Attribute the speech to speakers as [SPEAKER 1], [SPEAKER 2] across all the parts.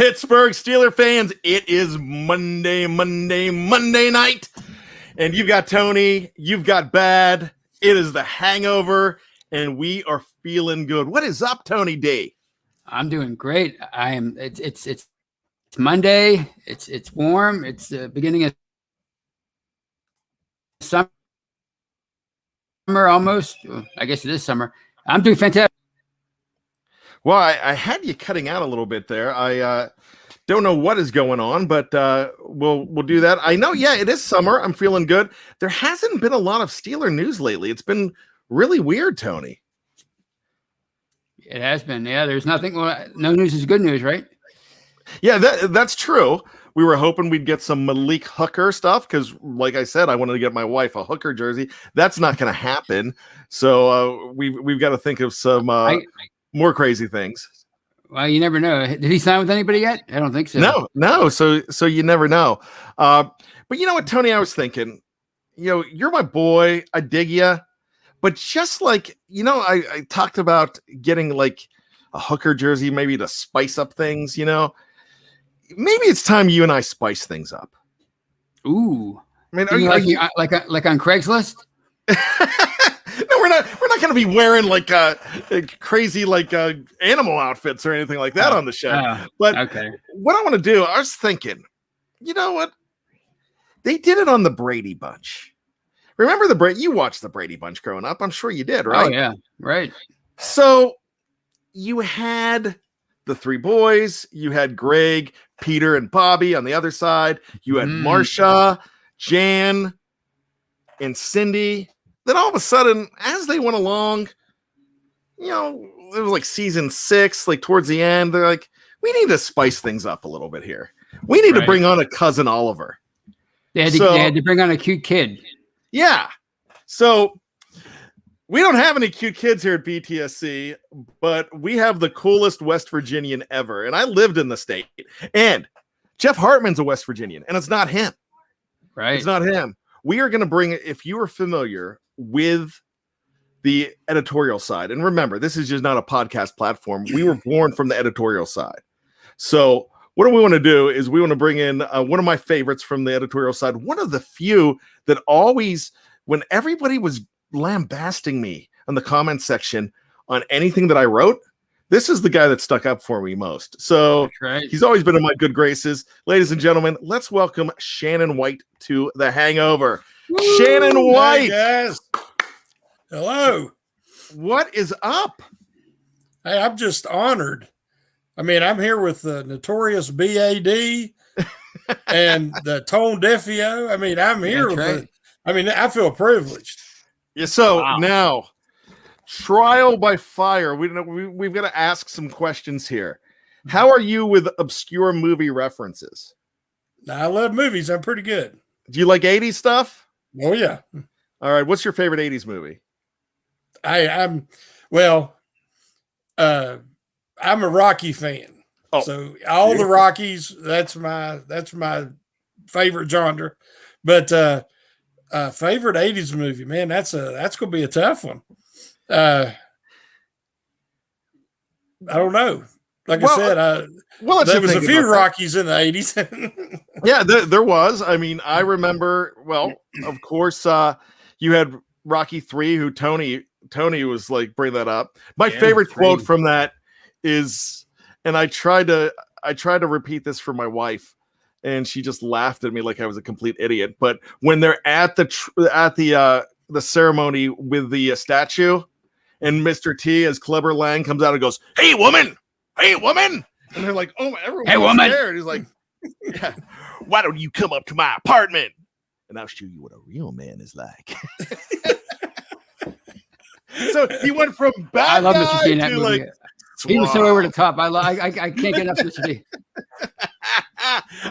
[SPEAKER 1] Pittsburgh Steelers fans, it is Monday night. And you've got Tony, you've got Bad. It is the Hangover, and we are feeling good. What is up, Tony D?
[SPEAKER 2] I'm doing great. I am. It's Monday. It's warm. It's the beginning of summer almost. I guess it is summer. I'm doing fantastic.
[SPEAKER 1] Well, I had you cutting out a little bit there. I don't know what is going on, but we'll do that. I know, yeah, it is summer. I'm feeling good. There hasn't been a lot of Steeler news lately. It's been really weird, Tony.
[SPEAKER 2] It has been. Yeah, there's nothing. Well, no news is good news, right?
[SPEAKER 1] Yeah, that's true. We were hoping we'd get some Malik Hooker stuff because, like I said, I wanted to get my wife a Hooker jersey. That's not going to happen. So we've got to think of some more crazy things.
[SPEAKER 2] Well, you never know. Did he sign with anybody yet? I don't think so.
[SPEAKER 1] No. So you never know. But you know what, Tony? I was thinking, you're my boy. I dig you. But just like, I talked about getting like a Hooker jersey, maybe to spice up things, maybe it's time you and I spice things up.
[SPEAKER 2] Ooh.
[SPEAKER 1] I mean,
[SPEAKER 2] are you like on Craigslist?
[SPEAKER 1] No, we're not going to be wearing like crazy animal outfits or anything like that on the show. But okay. What I want to do, I was thinking, you know what? They did it on the Brady Bunch. Remember you watched the Brady Bunch growing up? I'm sure you did, right?
[SPEAKER 2] Oh yeah, right.
[SPEAKER 1] So you had the three boys. You had Greg, Peter, and Bobby on the other side. You had Marsha, Jan, and Cindy. Then all of a sudden, as they went along, it was like season 6, like towards the end, they're like, we need to spice things up a little bit here. We need to bring on a cousin Oliver.
[SPEAKER 2] They had to bring on a cute kid.
[SPEAKER 1] Yeah. So we don't have any cute kids here at BTSC, but we have the coolest West Virginian ever. And I lived in the state. And Jeff Hartman's a West Virginian, and it's not him.
[SPEAKER 2] Right.
[SPEAKER 1] It's not him. We are going to bring, if you are familiar with the editorial side, and remember, this is just not a podcast platform. We were born from the editorial side. So what do we want to do is we want to bring in one of my favorites from the editorial side, one of the few that always, when everybody was lambasting me on the comment section on anything that I wrote, this is the guy that stuck up for me most. So He's always been in my good graces. Ladies and gentlemen, let's welcome Shannon White to the Hangover. Woo! Shannon White.
[SPEAKER 3] Hey, hello.
[SPEAKER 1] What is up?
[SPEAKER 3] Hey, I'm just honored. I mean, I'm here with the notorious BAD and the Tone Defeo. I mean, I'm here I feel privileged.
[SPEAKER 1] Yeah. So now, trial by fire. We've got to ask some questions here. How are you with obscure movie references?
[SPEAKER 3] I love movies. I'm pretty good.
[SPEAKER 1] Do you like 80s stuff?
[SPEAKER 3] Oh yeah.
[SPEAKER 1] All right. What's your favorite 80s movie?
[SPEAKER 3] I'm a Rocky fan. Oh, so all the Rockies, that's my favorite genre. But favorite 80s movie, man, that's gonna be a tough one. I don't know. Like I said, there was a few Rockies in the 80s.
[SPEAKER 1] Yeah, there was. I mean, I remember, of course, you had Rocky 3, who Tony was like, bring that up. My favorite quote from that is, and I tried to repeat this for my wife, and she just laughed at me like I was a complete idiot. But when they're at the ceremony with the statue, and Mr. T as Clubber Lang comes out and goes, "Hey woman, and they're like, "Oh, everyone's
[SPEAKER 2] hey woman!"
[SPEAKER 1] scared. He's like, yeah, "Why don't you come up to my apartment, and I'll show you what a real man is like." So he went from bad
[SPEAKER 2] I love
[SPEAKER 1] guy
[SPEAKER 2] Mr. T in that
[SPEAKER 1] to
[SPEAKER 2] movie.
[SPEAKER 1] like,
[SPEAKER 2] he was so over the top. I can't get enough of Mr. T.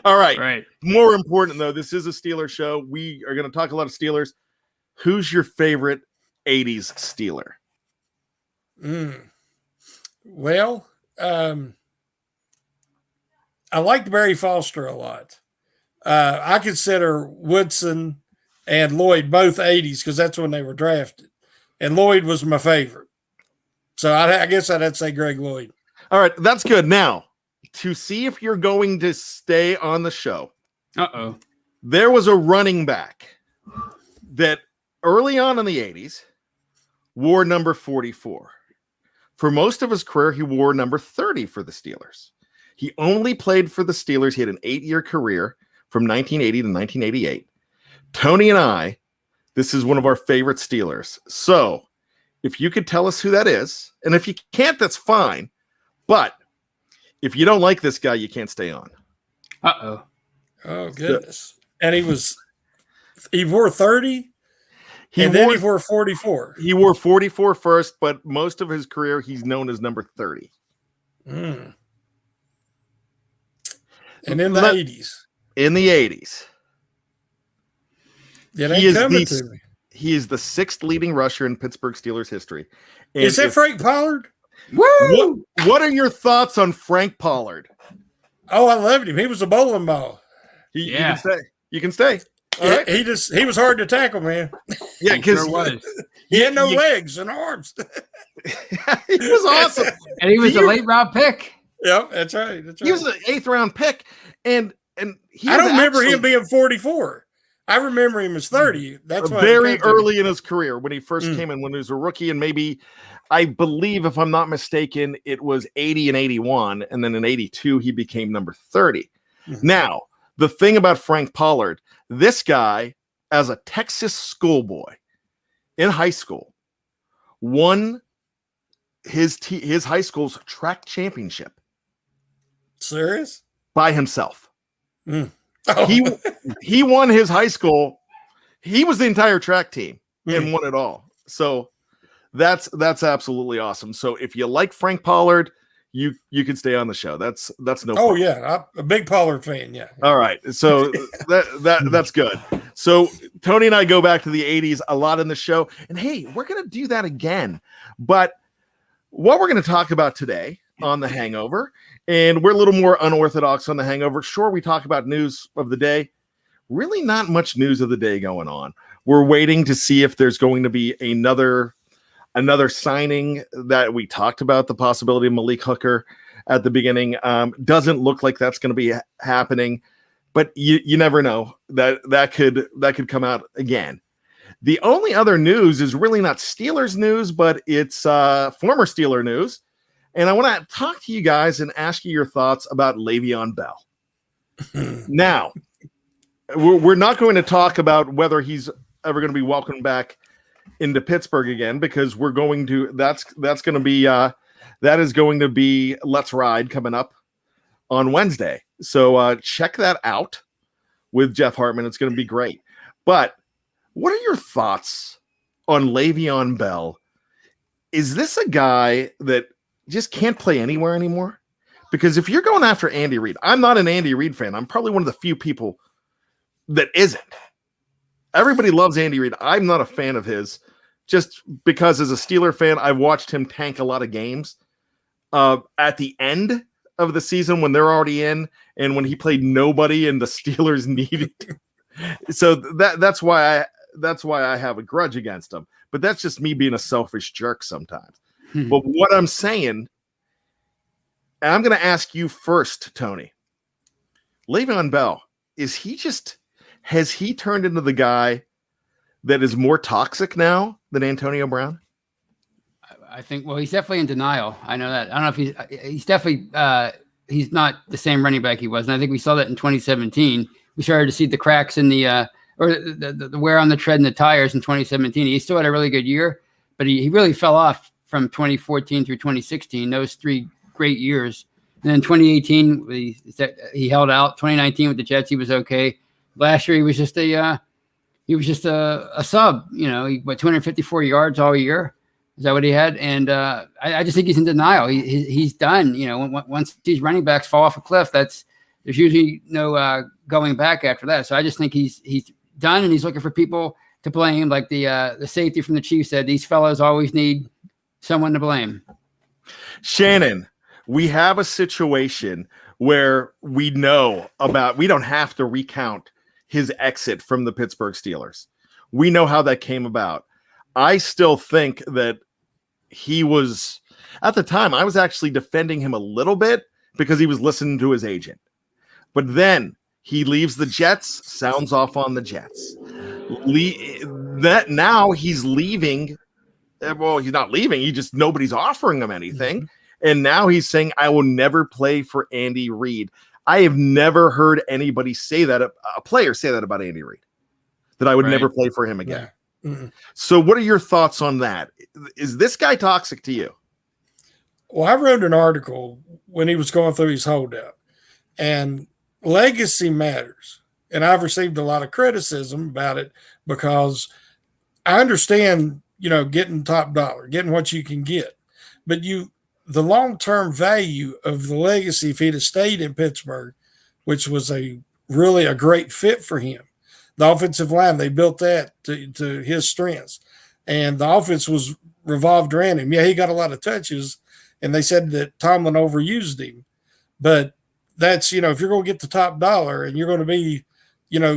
[SPEAKER 1] All right. More important though, this is a Steelers show. We are going to talk a lot of Steelers. Who's your favorite 80s Steeler?
[SPEAKER 3] Well, I liked Barry Foster a lot. I consider Woodson and Lloyd both 80s because that's when they were drafted. And Lloyd was my favorite. So I guess I'd have to say Greg Lloyd.
[SPEAKER 1] All right, that's good. Now, to see if you're going to stay on the show.
[SPEAKER 2] Uh-oh.
[SPEAKER 1] There was a running back that early on in the 80s wore number 44. For most of his career, he wore number 30 for the Steelers. He only played for the Steelers. He had an 8-year career from 1980 to 1988. Tony and I, this is one of our favorite Steelers. So if you could tell us who that is, and if you can't, that's fine. But if you don't like this guy, you can't stay on.
[SPEAKER 2] Uh-oh.
[SPEAKER 3] Oh, goodness. And he wore 30? Then he wore 44.
[SPEAKER 1] He wore 44 first, but most of his career, he's known as number 30.
[SPEAKER 3] Mm. And in the 80s.
[SPEAKER 1] In the 80s.
[SPEAKER 3] It ain't coming to me.
[SPEAKER 1] He is the 6th leading rusher in Pittsburgh Steelers history. And
[SPEAKER 3] is that Frank Pollard?
[SPEAKER 2] Woo!
[SPEAKER 1] What are your thoughts on Frank Pollard?
[SPEAKER 3] Oh, I loved him. He was a bowling ball.
[SPEAKER 1] You can stay. You can stay.
[SPEAKER 3] Right. He was hard to tackle, man.
[SPEAKER 1] Yeah, because
[SPEAKER 3] he had no legs and arms.
[SPEAKER 1] He was awesome.
[SPEAKER 2] And he was a late round pick.
[SPEAKER 3] Yep, that's right.
[SPEAKER 1] He was an 8th round pick. And
[SPEAKER 3] I don't remember him being 44. I remember him as 30. That's why
[SPEAKER 1] very early in his career when he first came in, when he was a rookie, and maybe, I believe, if I'm not mistaken, it was 80 and 81, and then in 82 he became number 30. Now, the thing about Frank Pollard, this guy, as a Texas schoolboy in high school, won his high school's track championship.
[SPEAKER 3] Serious?
[SPEAKER 1] By himself.
[SPEAKER 3] Oh.
[SPEAKER 1] He won his high school. He was the entire track team and won it all. So that's absolutely awesome. So if you like Frank Pollard, you can stay on the show. That's no problem.
[SPEAKER 3] Oh yeah, I'm a big Pollard fan. Yeah.
[SPEAKER 1] All right. So that's good. So Tony and I go back to the 80s a lot in the show, and hey, we're gonna do that again. But what we're gonna talk about today on The Hangover, and we're a little more unorthodox on The Hangover. Sure, we talk about news of the day. Really not much news of the day going on. We're waiting to see if there's going to be another signing that we talked about, the possibility of Malik Hooker at the beginning. Doesn't look like that's going to be happening, but you never know. That could come out again. The only other news is really not Steelers news, but it's former Steeler news. And I want to talk to you guys and ask you your thoughts about Le'Veon Bell. Now, we're not going to talk about whether he's ever going to be welcomed back into Pittsburgh again, because we're going to that's going to be that is going to be Let's Ride coming up on Wednesday. So check that out with Jeff Hartman. It's going to be great. But what are your thoughts on Le'Veon Bell? Is this a guy that just can't play anywhere anymore? Because if you're going after Andy Reid, I'm not an Andy Reid fan. I'm probably one of the few people that isn't. Everybody loves Andy Reid. I'm not a fan of his, just because as a Steeler fan, I've watched him tank a lot of games at the end of the season when they're already in, and when he played nobody and the Steelers needed. So that's why I have a grudge against him. But that's just me being a selfish jerk sometimes. But what I'm saying, and I'm going to ask you first, Tony. Le'Veon Bell, has he turned into the guy that is more toxic now than Antonio Brown?
[SPEAKER 2] I think, well, he's definitely in denial. I know that. I don't know if he's definitely, he's not the same running back he was. And I think we saw that in 2017. We started to see the cracks in the wear on the tread and the tires in 2017. He still had a really good year, but he really fell off from 2014 through 2016, those 3 great years. And then 2018, he held out. 2019 with the Jets, he was okay. Last year, he was just a sub. You know, he went 254 yards all year. Is that what he had? And I just think he's in denial. He's done. You know, once these running backs fall off a cliff, there's usually no going back after that. So I just think he's done, and he's looking for people to blame. Like the safety from the Chiefs said, these fellows always need someone to blame.
[SPEAKER 1] Shannon, we have a situation where we don't have to recount his exit from the Pittsburgh Steelers. We know how that came about. I still think that he was, at the time, I was actually defending him a little bit because he was listening to his agent. But then he leaves the Jets, sounds off on the Jets. Now he's leaving. Well, he's not leaving. Nobody's offering him anything. And now he's saying, I will never play for Andy Reid. I have never heard anybody say that, a player say that about Andy Reid, that I would never play for him again. Yeah. So what are your thoughts on that? Is this guy toxic to you?
[SPEAKER 3] Well, I wrote an article when he was going through his holdout, and legacy matters. And I've received a lot of criticism about it because I understand, getting top dollar, getting what you can get. But the long-term value of the legacy, if he'd have stayed in Pittsburgh, which was really a great fit for him. The offensive line, they built that to his strengths. And the offense was revolved around him. Yeah, he got a lot of touches, and they said that Tomlin overused him. But that's, if you're going to get the top dollar and you're going to be,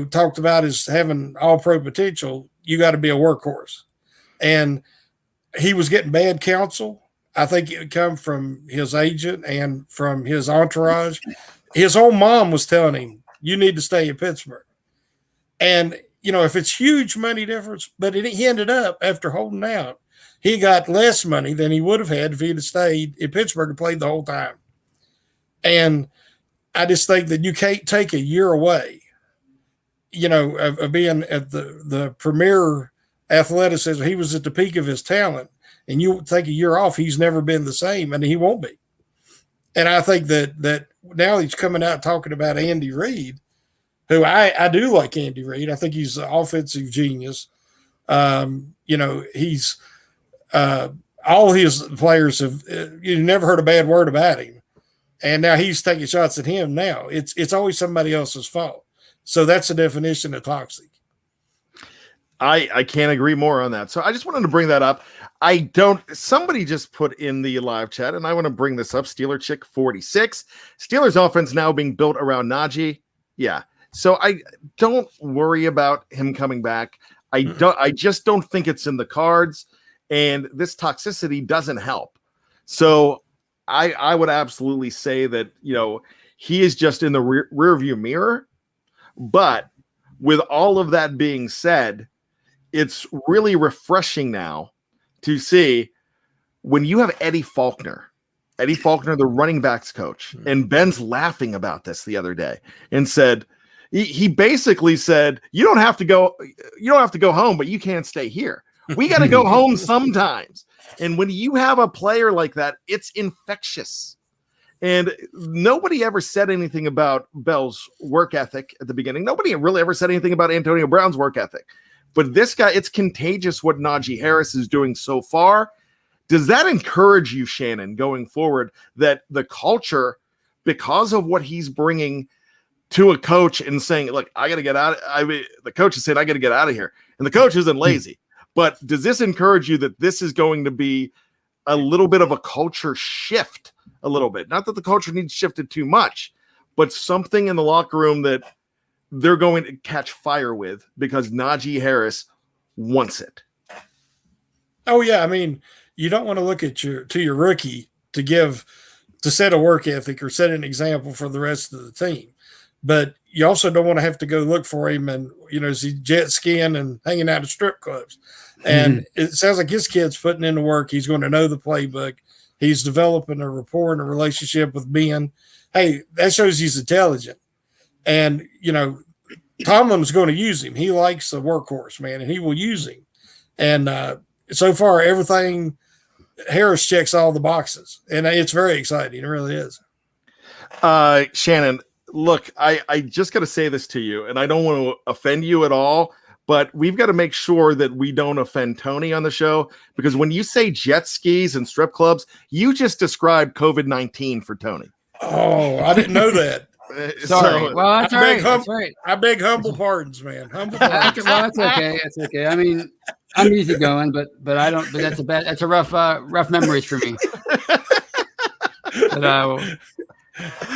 [SPEAKER 3] talked about as having all-pro potential, you got to be a workhorse. And he was getting bad counsel. I think it would come from his agent and from his entourage. His own mom was telling him, you need to stay in Pittsburgh. And, if it's huge money difference, but he ended up, after holding out, he got less money than he would have had if he'd have stayed in Pittsburgh and played the whole time. And I just think that you can't take a year away, of being at the premier athleticism. He was at the peak of his talent, and you take a year off, he's never been the same, and he won't be. And I think that now he's coming out talking about Andy Reid, who I do like Andy Reid. I think he's an offensive genius. He's all his players you never heard a bad word about him. And now he's taking shots at him now. It's always somebody else's fault. So that's the definition of toxic.
[SPEAKER 1] I can't agree more on that. So I just wanted to bring that up. Somebody just put in the live chat, and I want to bring this up. Steeler Chick 46. Steelers offense now being built around Naji. Yeah. So I don't worry about him coming back. I just don't think it's in the cards, and this toxicity doesn't help. So I would absolutely say that, he is just in the rear view mirror. But with all of that being said, it's really refreshing now to see when you have Eddie Faulkner, the running backs coach, and Ben's laughing about this the other day and said, he basically said, you don't have to go home, but you can't stay here. We got to go home sometimes. And when you have a player like that, it's infectious. And nobody ever said anything about Bell's work ethic at the beginning. Nobody really ever said anything about Antonio Brown's work ethic. But this guy, it's contagious what Naji Harris is doing so far. Does that encourage you, Shannon, going forward, that the culture, because of what he's bringing to a coach and saying, look, I got to get out. The coach is saying, I got to get out of here. And the coach isn't lazy. But does this encourage you that this is going to be a little bit of a culture shift a little bit? Not that the culture needs shifted too much, but something in the locker room that they're going to catch fire with because Naji Harris wants it.
[SPEAKER 3] Oh, yeah. I mean, you don't want to look at your rookie to set a work ethic or set an example for the rest of the team. But you also don't want to have to go look for him and, see jet skiing and hanging out at strip clubs. And it sounds like his kid's putting in the work. He's going to know the playbook. He's developing a rapport and a relationship with Ben. Hey, that shows he's intelligent. And, Tomlin's going to use him. He likes the workhorse, man, and he will use him. And so far, everything, Harris checks all the boxes. And it's very exciting. It really is.
[SPEAKER 1] Shannon, look, I just got to say this to you, and I don't want to offend you at all, but we've got to make sure that we don't offend Tony on the show, because when you say jet skis and strip clubs, you just described COVID-19 for Tony.
[SPEAKER 3] Oh, I didn't know that.
[SPEAKER 2] Sorry. Well, that's right.
[SPEAKER 3] I beg humble pardons, man. Humble pardons.
[SPEAKER 2] Well, that's okay. That's okay. I mean, I'm easygoing, but I don't. But that's a rough memories for me. But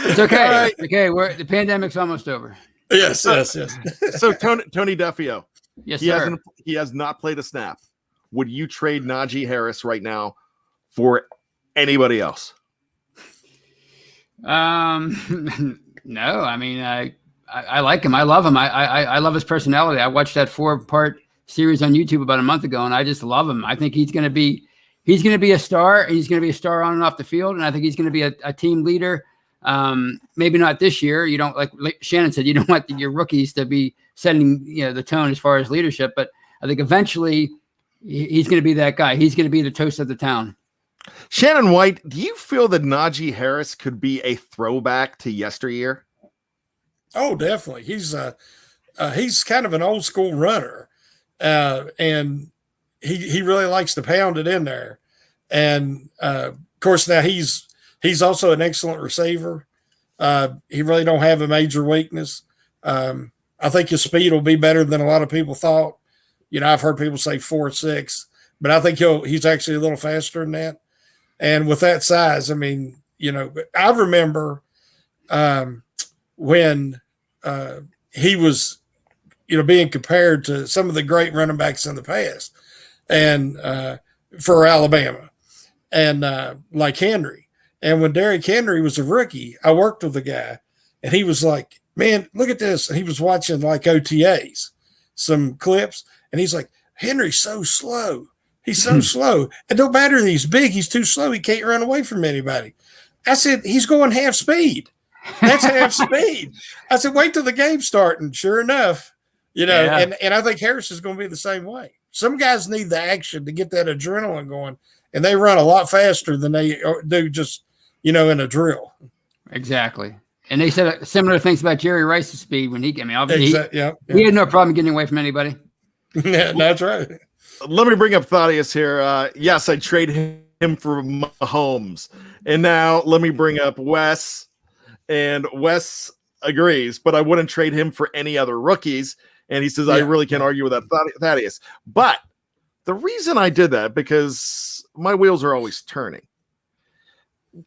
[SPEAKER 2] it's okay. Right. Okay, the pandemic's almost over.
[SPEAKER 3] Yes. So
[SPEAKER 1] Tony Defeo.
[SPEAKER 2] Yes, sir.
[SPEAKER 1] He has not played a snap. Would you trade Naji Harris right now for anybody else?
[SPEAKER 2] No, I mean, I like him. I love him. I love his personality. I watched that 4-part series on YouTube about a month ago, and I just love him. I think he's going to be a star, and he's going to be a star on and off the field, and I think he's going to be a team leader. Maybe not this year. You don't, like Shannon said, you don't want your rookies to be setting the tone as far as leadership, but I think eventually he's going to be that guy. He's going to be the toast of the town.
[SPEAKER 1] Shannon White, do you feel that Naji Harris could be a throwback to yesteryear?
[SPEAKER 3] Oh, definitely. He's kind of an old school runner, and he really likes to pound it in there. And of course, now he's also an excellent receiver. He really don't have a major weakness. I think his speed will be better than a lot of people thought. I've heard people say 4.6, but I think he's actually a little faster than that. And with that size, I mean, I remember when he was, being compared to some of the great running backs in the past, and for Alabama, and like Henry. And when Derrick Henry was a rookie, I worked with a guy, and he was like, "Man, look at this!" And he was watching like OTAs, some clips, and he's like, "Henry's so slow. He's so slow. It don't matter that he's big. He's too slow. He can't run away from anybody." I said, "He's going half speed. That's half speed." I said, "Wait till the game's starting." Sure enough, and I think Harris is going to be the same way. Some guys need the action to get that adrenaline going, and they run a lot faster than they do just, in a drill.
[SPEAKER 2] Exactly. And they said similar things about Jerry Rice's speed when he came out. He had no problem getting away from anybody.
[SPEAKER 3] Yeah, that's right.
[SPEAKER 1] Let me bring up Thaddeus here. Yes, I traded him for Mahomes. And now let me bring up Wes. And Wes agrees, but I wouldn't trade him for any other rookies. And he says, I really can't argue with that, Thaddeus. But the reason I did that, because my wheels are always turning.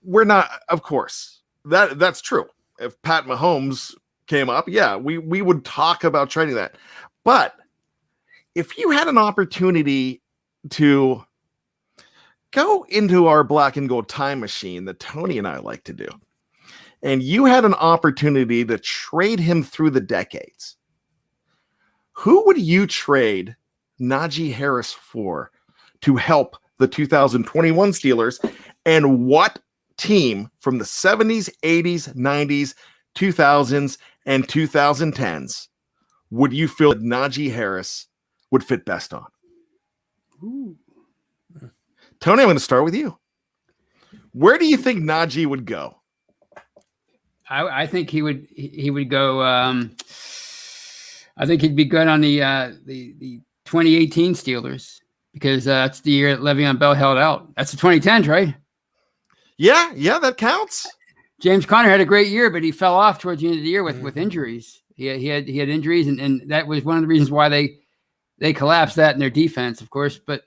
[SPEAKER 1] We're not, of course, that's true. If Pat Mahomes came up, we would talk about trading that. But if you had an opportunity to go into our black and gold time machine that Tony and I like to do, and you had an opportunity to trade him through the decades, who would you trade Naji Harris for to help the 2021 Steelers? And what team from the 70s, 80s, 90s, 2000s, and 2010s would you feel that Naji Harris would fit best on?
[SPEAKER 2] Ooh.
[SPEAKER 1] Tony, I'm going to start with you. Where do you think Naji would go?
[SPEAKER 2] I think he would go. I think he'd be good on the 2018 Steelers, because that's the year that Le'Veon Bell held out. That's the 2010s, right? Yeah,
[SPEAKER 1] that counts.
[SPEAKER 2] James Conner had a great year, but he fell off towards the end of the year with injuries. He had injuries, and that was one of the reasons why they collapsed that in their defense, of course. But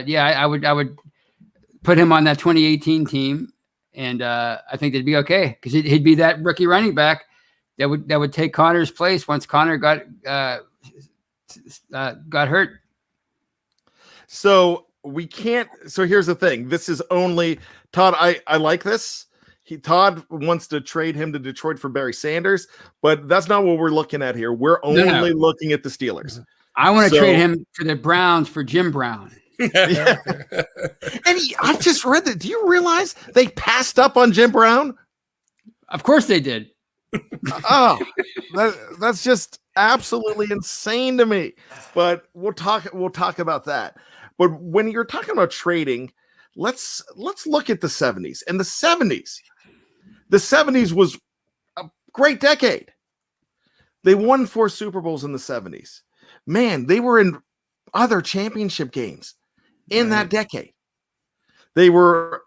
[SPEAKER 2] yeah, I would put him on that 2018 team, and I think they'd be okay, because he'd be that rookie running back that would take Conner's place once Conner got hurt.
[SPEAKER 1] So we can't. So here's the thing. This is only Todd. I like this. Todd wants to trade him to Detroit for Barry Sanders, but that's not what we're looking at here. We're only looking at the Steelers.
[SPEAKER 2] I want to trade him for the Browns for Jim Brown.
[SPEAKER 1] Yeah. And I just read that. Do you realize they passed up on Jim Brown?
[SPEAKER 2] Of course they did.
[SPEAKER 1] Oh, that's just absolutely insane to me. But we'll talk about that. But when you're talking about trading, let's look at the 70s. And the 70s was a great decade. They won 4 Super Bowls in the 70s. Man, they were in other championship games in that decade. They were,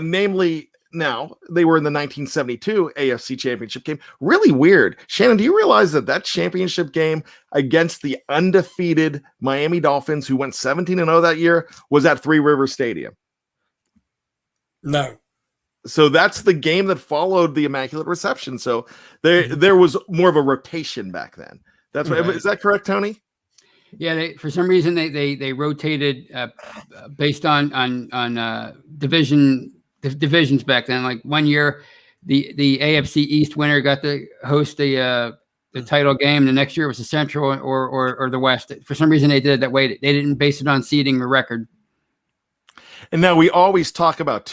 [SPEAKER 1] namely, now they were in the 1972 AFC Championship game. Really weird. Shannon, do you realize that championship game against the undefeated Miami Dolphins, who went 17-0 that year, was at Three Rivers Stadium?
[SPEAKER 3] No.
[SPEAKER 1] So that's the game that followed the Immaculate Reception. So there was more of a rotation back then. That's what, is that correct, Tony?
[SPEAKER 2] Yeah, for some reason they rotated based on divisions back then. Like one year the AFC East winner got to host the title game. The next year it was the Central or the West. For some reason, they did it that way. They didn't base it on seeding or record.
[SPEAKER 1] And now we always talk about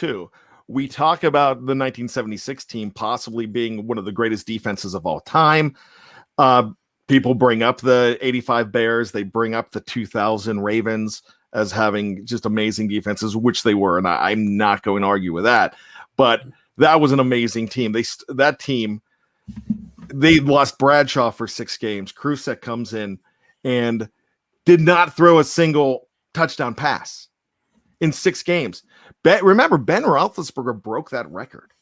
[SPEAKER 1] we talk about the 1976 team possibly being one of the greatest defenses of all time. People bring up the 85 Bears. They bring up the 2000 Ravens as having just amazing defenses, which they were. And I'm not going to argue with that. But that was an amazing team. That team, they lost Bradshaw for 6 games. Krusek comes in and did not throw a single touchdown pass in 6 games. Remember, Ben Roethlisberger broke that record.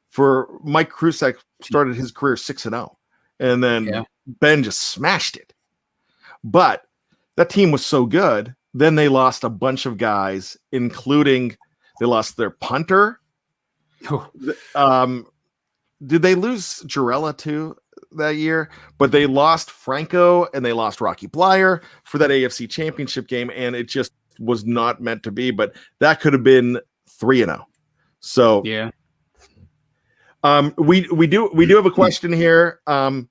[SPEAKER 1] For Mike Krusek started his career 6-0. And then Ben just smashed it. But that team was so good. Then they lost a bunch of guys, including they lost their punter. Did they lose Jarella too that year? But they lost Franco and they lost Rocky Bleier for that AFC Championship game, and it just was not meant to be. But that could have been 3-0. So
[SPEAKER 2] yeah.
[SPEAKER 1] We do have a question here. I'm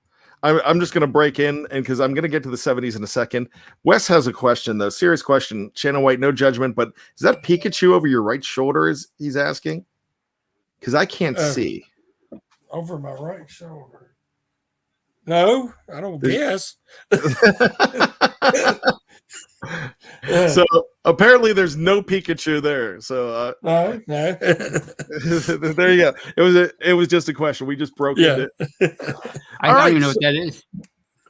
[SPEAKER 1] just going to break in, and because I'm going to get to the 70s in a second. Wes has a question, though. Serious question. Shannon White, no judgment, but is that Pikachu over your right shoulder? He's asking? Because I can't see.
[SPEAKER 3] Over my right shoulder. No, I don't guess.
[SPEAKER 1] So apparently there's no Pikachu there. So
[SPEAKER 3] no.
[SPEAKER 1] There you go. It was just a question. We just broke it.
[SPEAKER 2] I don't even know what that is.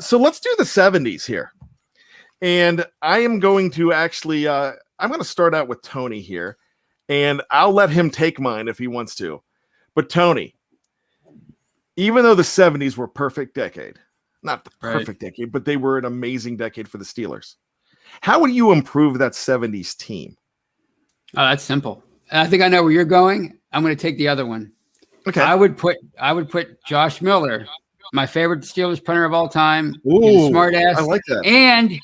[SPEAKER 1] So let's do the 70s here. And I am going to actually I'm going to start out with Tony here, and I'll let him take mine if he wants to. But Tony, even though the 70s were perfect decade, not the perfect decade, but they were an amazing decade for the Steelers. How would you improve that 70s team?
[SPEAKER 2] Oh, that's simple. I think I know where you're going. I'm going to take the other one.
[SPEAKER 1] Okay.
[SPEAKER 2] I would put Josh Miller, my favorite Steelers punter of all time.
[SPEAKER 1] Ooh,
[SPEAKER 2] he's a smart ass.
[SPEAKER 1] I like that.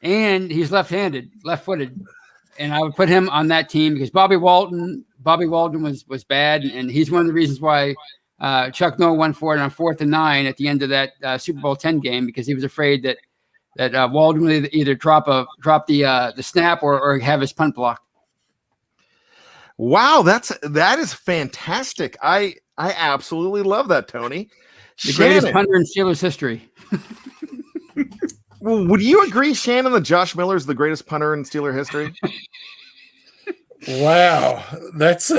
[SPEAKER 2] And he's left-footed. And I would put him on that team because Bobby Walton was bad, and he's one of the reasons why Chuck Noll won for it on 4th and 9 at the end of that Super Bowl 10 game, because he was afraid that Walden would either drop the snap or have his punt blocked.
[SPEAKER 1] Wow, that is fantastic. I absolutely love that, Tony.
[SPEAKER 2] The greatest punter in Steelers history.
[SPEAKER 1] Well, would you agree, Shannon, that Josh Miller is the greatest punter in Steeler history?
[SPEAKER 3] Wow, that's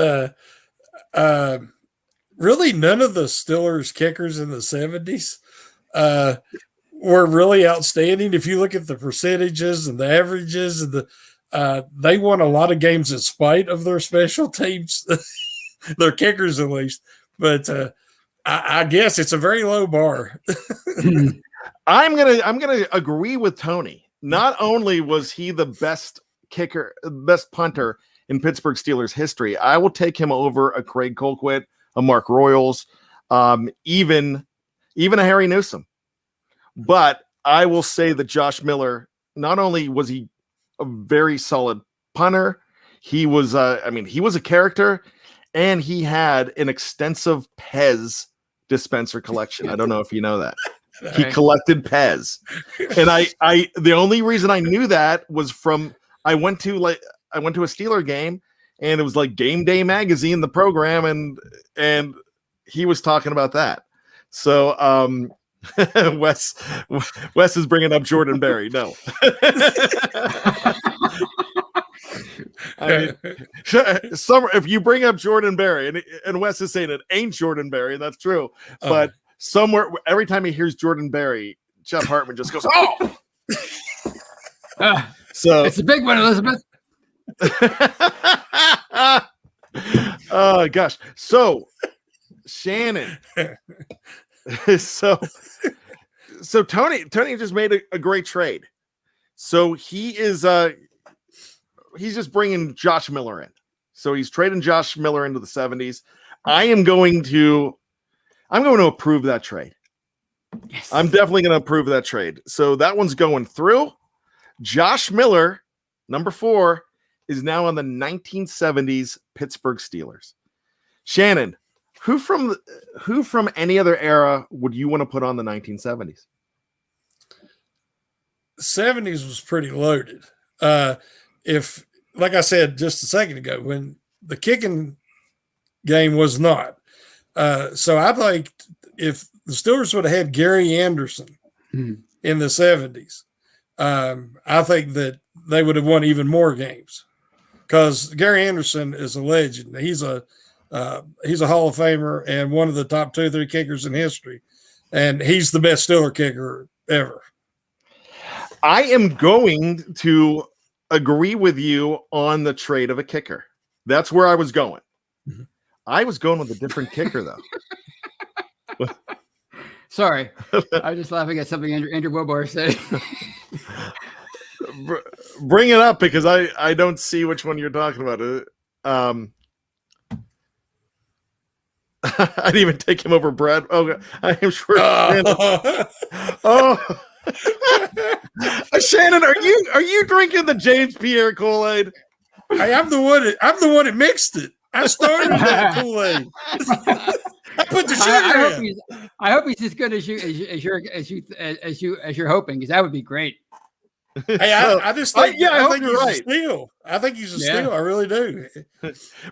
[SPEAKER 3] really none of the Steelers kickers in the 70s were really outstanding. If you look at the percentages and the averages, and they won a lot of games in spite of their special teams, their kickers at least. But I guess it's a very low bar.
[SPEAKER 1] I'm gonna agree with Tony. Not only was he the best punter in Pittsburgh Steelers history, I will take him over a Craig Colquitt, a Mark Royals, even a Harry Newsom. But I will say that Josh Miller, not only was he a very solid punter, he was a character, and he had an extensive Pez dispenser collection. I don't know if you know that. He collected Pez. And I the only reason I knew that was from I went to a Steeler game, and it was like Game Day magazine, the program, and he was talking about that. So Wes is bringing up Jordan Berry. No. I mean, if you bring up Jordan Berry, and Wes is saying it ain't Jordan Berry, and that's true, but somewhere, every time he hears Jordan Berry, Jeff Hartman just goes, "Oh!" So
[SPEAKER 2] it's a big one, Elizabeth.
[SPEAKER 1] Oh gosh. So Shannon. So Tony just made a great trade. So he is he's just bringing Josh Miller in. So he's trading Josh Miller into the 70s. I'm going to approve that trade.
[SPEAKER 2] Yes.
[SPEAKER 1] I'm definitely going to approve that trade. So that one's going through. Josh Miller, number 4, is now on the 1970s Pittsburgh Steelers. Shannon, Who from any other era would you want to put on the 1970s?
[SPEAKER 3] 70s was pretty loaded. If, like I said just a second ago, when the kicking game was not. So I think if the Steelers would have had Gary Anderson in the 70s, I think that they would have won even more games, because Gary Anderson is a legend. He's a Hall of Famer and one of the top 2 or 3 kickers in history, and he's the best Steeler kicker ever.
[SPEAKER 1] I am going to agree with you on the trade of a kicker. That's where I was going. Mm-hmm. I was going with a different kicker, though.
[SPEAKER 2] Sorry. I was just laughing at something Andrew Wilbar said.
[SPEAKER 1] Bring it up, because I don't see which one you're talking about. I didn't even take him over Brad. Oh, I am sure. Oh. Shannon, are you drinking the James Pierre Kool-Aid?
[SPEAKER 3] I'm the one that mixed it. I started that Kool-Aid. I put the sugar in.
[SPEAKER 2] I hope he's as good as you're hoping, because that would be great.
[SPEAKER 3] Hey, I just think I think he's
[SPEAKER 1] right.
[SPEAKER 3] a steal. I think he's a steal. I really do.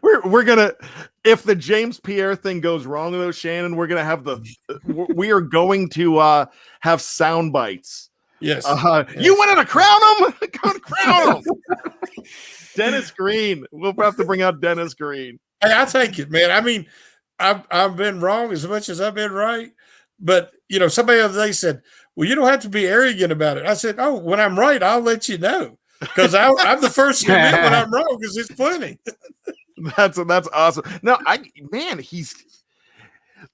[SPEAKER 1] We're gonna, if the James Pierre thing goes wrong though, Shannon, we're gonna have we are going to have sound bites.
[SPEAKER 3] Yes.
[SPEAKER 1] You wanted to crown him? Crown him. Dennis Green. We'll have to bring out Dennis Green.
[SPEAKER 3] Hey, I take it, man. I mean, I've been wrong as much as I've been right. But, somebody the other day said, well, you don't have to be arrogant about it. I said, oh, when I'm right, I'll let you know. Because I'm the first to admit when I'm wrong, because it's plenty.
[SPEAKER 1] That's awesome. No,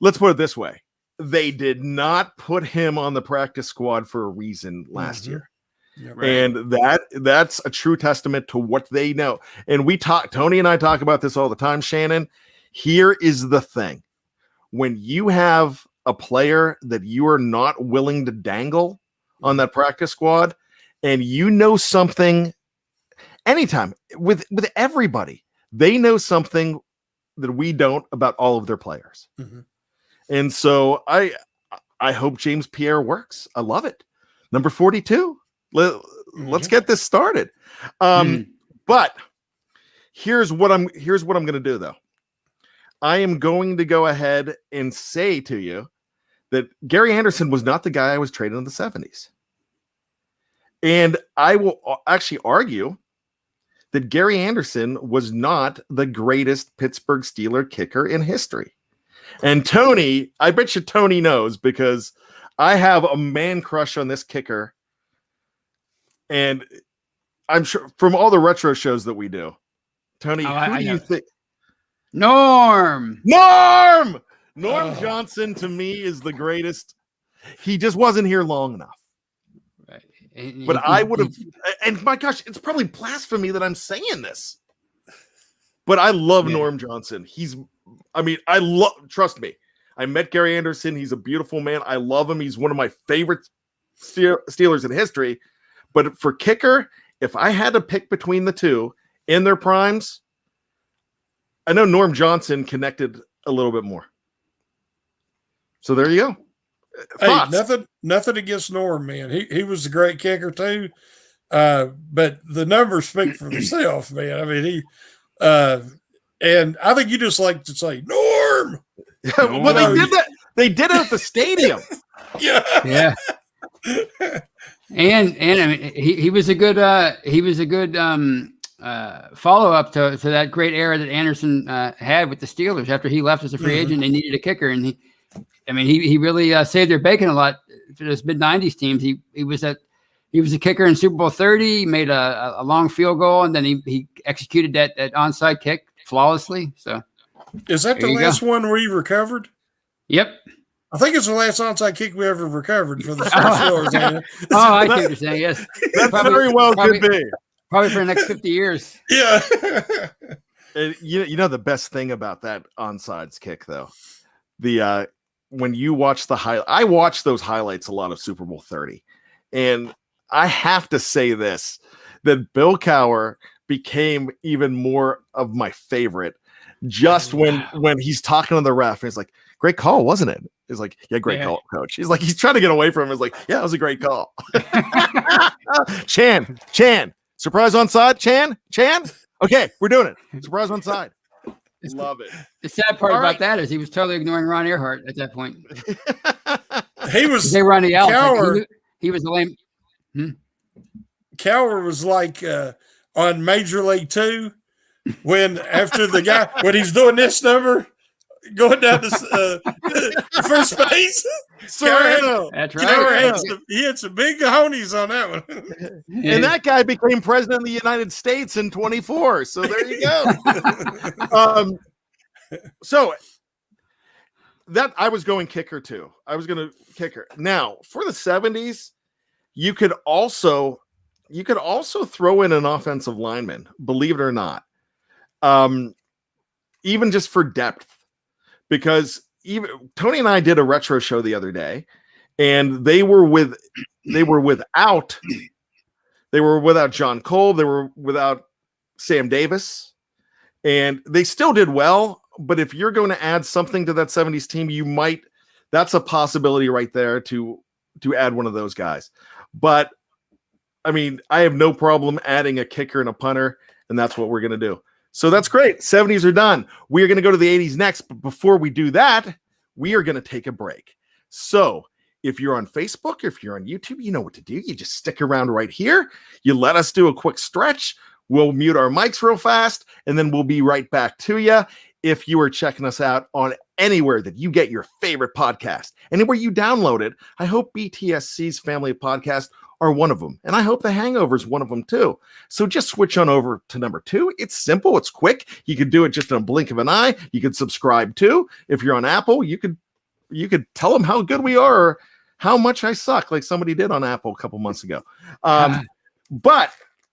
[SPEAKER 1] let's put it this way. They did not put him on the practice squad for a reason last year. Yeah, right. And that's a true testament to what they know. And Tony and I talk about this all the time, Shannon. Here is the thing. When you have a player that you are not willing to dangle on that practice squad, and something anytime with everybody, they know something that we don't about all of their players. Mm-hmm. And so I hope James Pierre works. I love it. Number 42. Let's get this started. But here's what I'm going to do, though. I am going to go ahead and say to you that Gary Anderson was not the guy I was trading in the 70s. And I will actually argue that Gary Anderson was not the greatest Pittsburgh Steeler kicker in history. And Tony, I bet you Tony knows, because I have a man crush on this kicker. And I'm sure from all the retro shows that we do, Tony, who do you think?
[SPEAKER 2] Norm
[SPEAKER 1] Johnson, to me, is the greatest. He just wasn't here long enough. Right. But I would have, and my gosh, it's probably blasphemy that I'm saying this, but I love Norm Johnson. Trust me, I met Gary Anderson. He's a beautiful man. I love him. He's one of my favorite Steelers in history. But for kicker, if I had to pick between the two in their primes, I know Norm Johnson connected a little bit more. So there you go.
[SPEAKER 3] Hey, nothing against Norm, man. He was a great kicker too. But the numbers speak for themselves, man. I mean, and I think you just like to say Norm.
[SPEAKER 1] Well, they did that. They did it at the stadium.
[SPEAKER 3] Yeah.
[SPEAKER 2] And I mean, he was a good follow up to that great era that Anderson had with the Steelers. After he left as a free agent, they needed a kicker, and he really saved their bacon a lot for those mid '90s teams. He was a kicker in Super Bowl 30. He made a long field goal, and then he executed that onside kick flawlessly. So,
[SPEAKER 3] is that the last one we recovered?
[SPEAKER 2] Yep.
[SPEAKER 3] I think it's the last onside kick we ever recovered for the Steelers.
[SPEAKER 2] I see what you're saying. Yes,
[SPEAKER 1] that very well could be.
[SPEAKER 2] Probably for the next 50 years.
[SPEAKER 3] Yeah.
[SPEAKER 1] You know the best thing about that onside kick, though, when you watch I watch those highlights a lot of Super Bowl 30, and I have to say that Bill Cowher became even more of my favorite just when he's talking to the ref, and he's like, "Great call, wasn't it?" He's like, "Yeah, great call, coach." He's like, he's trying to get away from him. He's like, "Yeah, it was a great call." Chan, surprise onside, Chan. Okay, we're doing it. Surprise onside. Love it.
[SPEAKER 2] The sad part about that is he was totally ignoring Ron Earhart at that point.
[SPEAKER 3] He was.
[SPEAKER 2] They Ronnie L. Like he was the lame.
[SPEAKER 3] Cowher was like on Major League 2 when after the guy when he's doing this number going down to first base.
[SPEAKER 1] Serrano.
[SPEAKER 2] That's right.
[SPEAKER 3] He had some big cojones on that one.
[SPEAKER 1] And that guy became president of the United States in 24. So there you go. So that I was going kicker too. I was going to kicker. Now for the 70s, you could also throw in an offensive lineman, believe it or not. Even just for depth, because even Tony and I did a retro show the other day, and they were without John Cole, they were without Sam Davis, and they still did well. But if you're going to add something to that 70s team, that's a possibility right there to add one of those guys. But I mean, I have no problem adding a kicker and a punter, and that's what we're going to do. So that's great. 70s are done. We are going to go to the 80s next. But before we do that, we are going to take a break. So if you're on Facebook, if you're on YouTube, you know what to do. You just stick around right here. You let us do a quick stretch. We'll mute our mics real fast, and then we'll be right back to you. If you are checking us out on anywhere that you get your favorite podcast, anywhere you download it, I hope BTSC's family of podcasts are one of them. And I hope The Hangover is one of them too. So just switch on over to number 2. It's simple. It's quick. You could do it just in a blink of an eye. You could subscribe too. If you're on Apple, you could tell them how good we are or how much I suck, like somebody did on Apple a couple months ago. But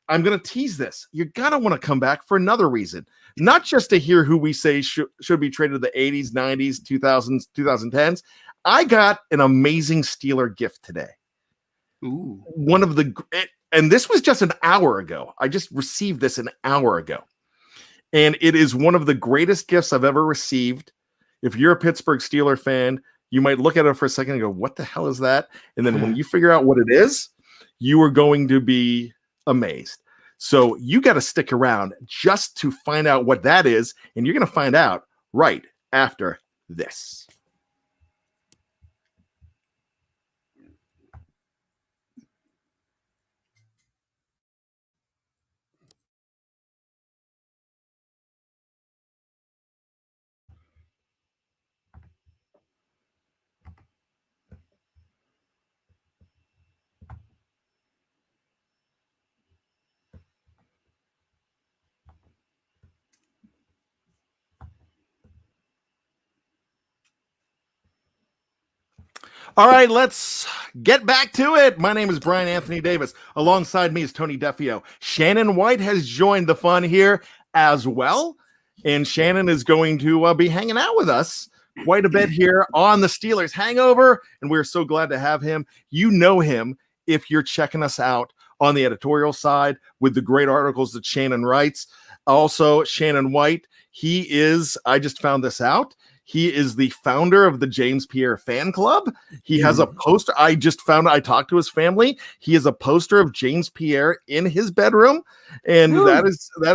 [SPEAKER 1] I'm going to tease this. You're going to want to come back for another reason, not just to hear who we say should be traded to the 80s, 90s, 2000s, 2010s. I got an amazing Steeler gift today.
[SPEAKER 2] Ooh.
[SPEAKER 1] And this was just an hour ago. I just received this an hour ago. And it is one of the greatest gifts I've ever received. If you're a Pittsburgh Steeler fan, you might look at it for a second and go, what the hell is that? And then when you figure out what it is, you are going to be amazed. So you got to stick around just to find out what that is. And you're going to find out right after this. All right, let's get back to it. My name is Bryan Anthony Davis. Alongside me is Tony Defeo. Shannon White has joined the fun here as well. And Shannon is going to be hanging out with us quite a bit here on the Steelers Hangover. And we're so glad to have him. You know him if you're checking us out on the editorial side with the great articles that Shannon writes. Also, Shannon White, I just found this out. He is the founder of the James Pierre fan club. He has a poster. I talked to his family. He has a poster of James Pierre in his bedroom. And that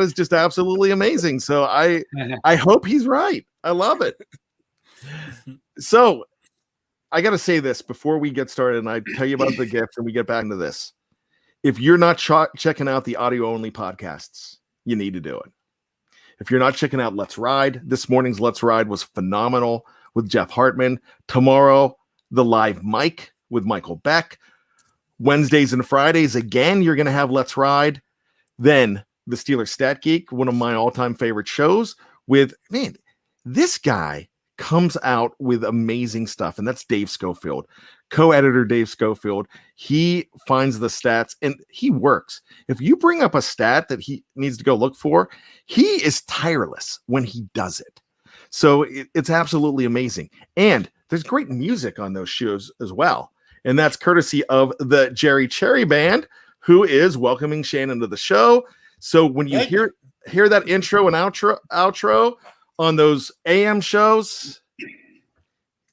[SPEAKER 1] is just absolutely amazing. So I hope he's right. I love it. So I got to say this before we get started, and I tell you about the gift and we get back into this. If you're not checking out the audio only podcasts, you need to do it. If you're not checking out Let's Ride, this morning's Let's Ride was phenomenal with Jeff Hartman. Tomorrow, the live mic with Michael Beck. Wednesdays and Fridays, again, you're going to have Let's Ride. Then the Steelers Stat Geek, one of my all-time favorite shows with, this guy comes out with amazing stuff, and that's Dave Schofield, co-editor Dave Schofield. He finds the stats, and he works. If you bring up a stat that he needs to go look for, he is tireless when he does it. So it's absolutely amazing. And there's great music on those shows as well. And that's courtesy of the Jerry Cherry Band, who is welcoming Shannon to the show. So when you hear that intro and outro, on those AM shows,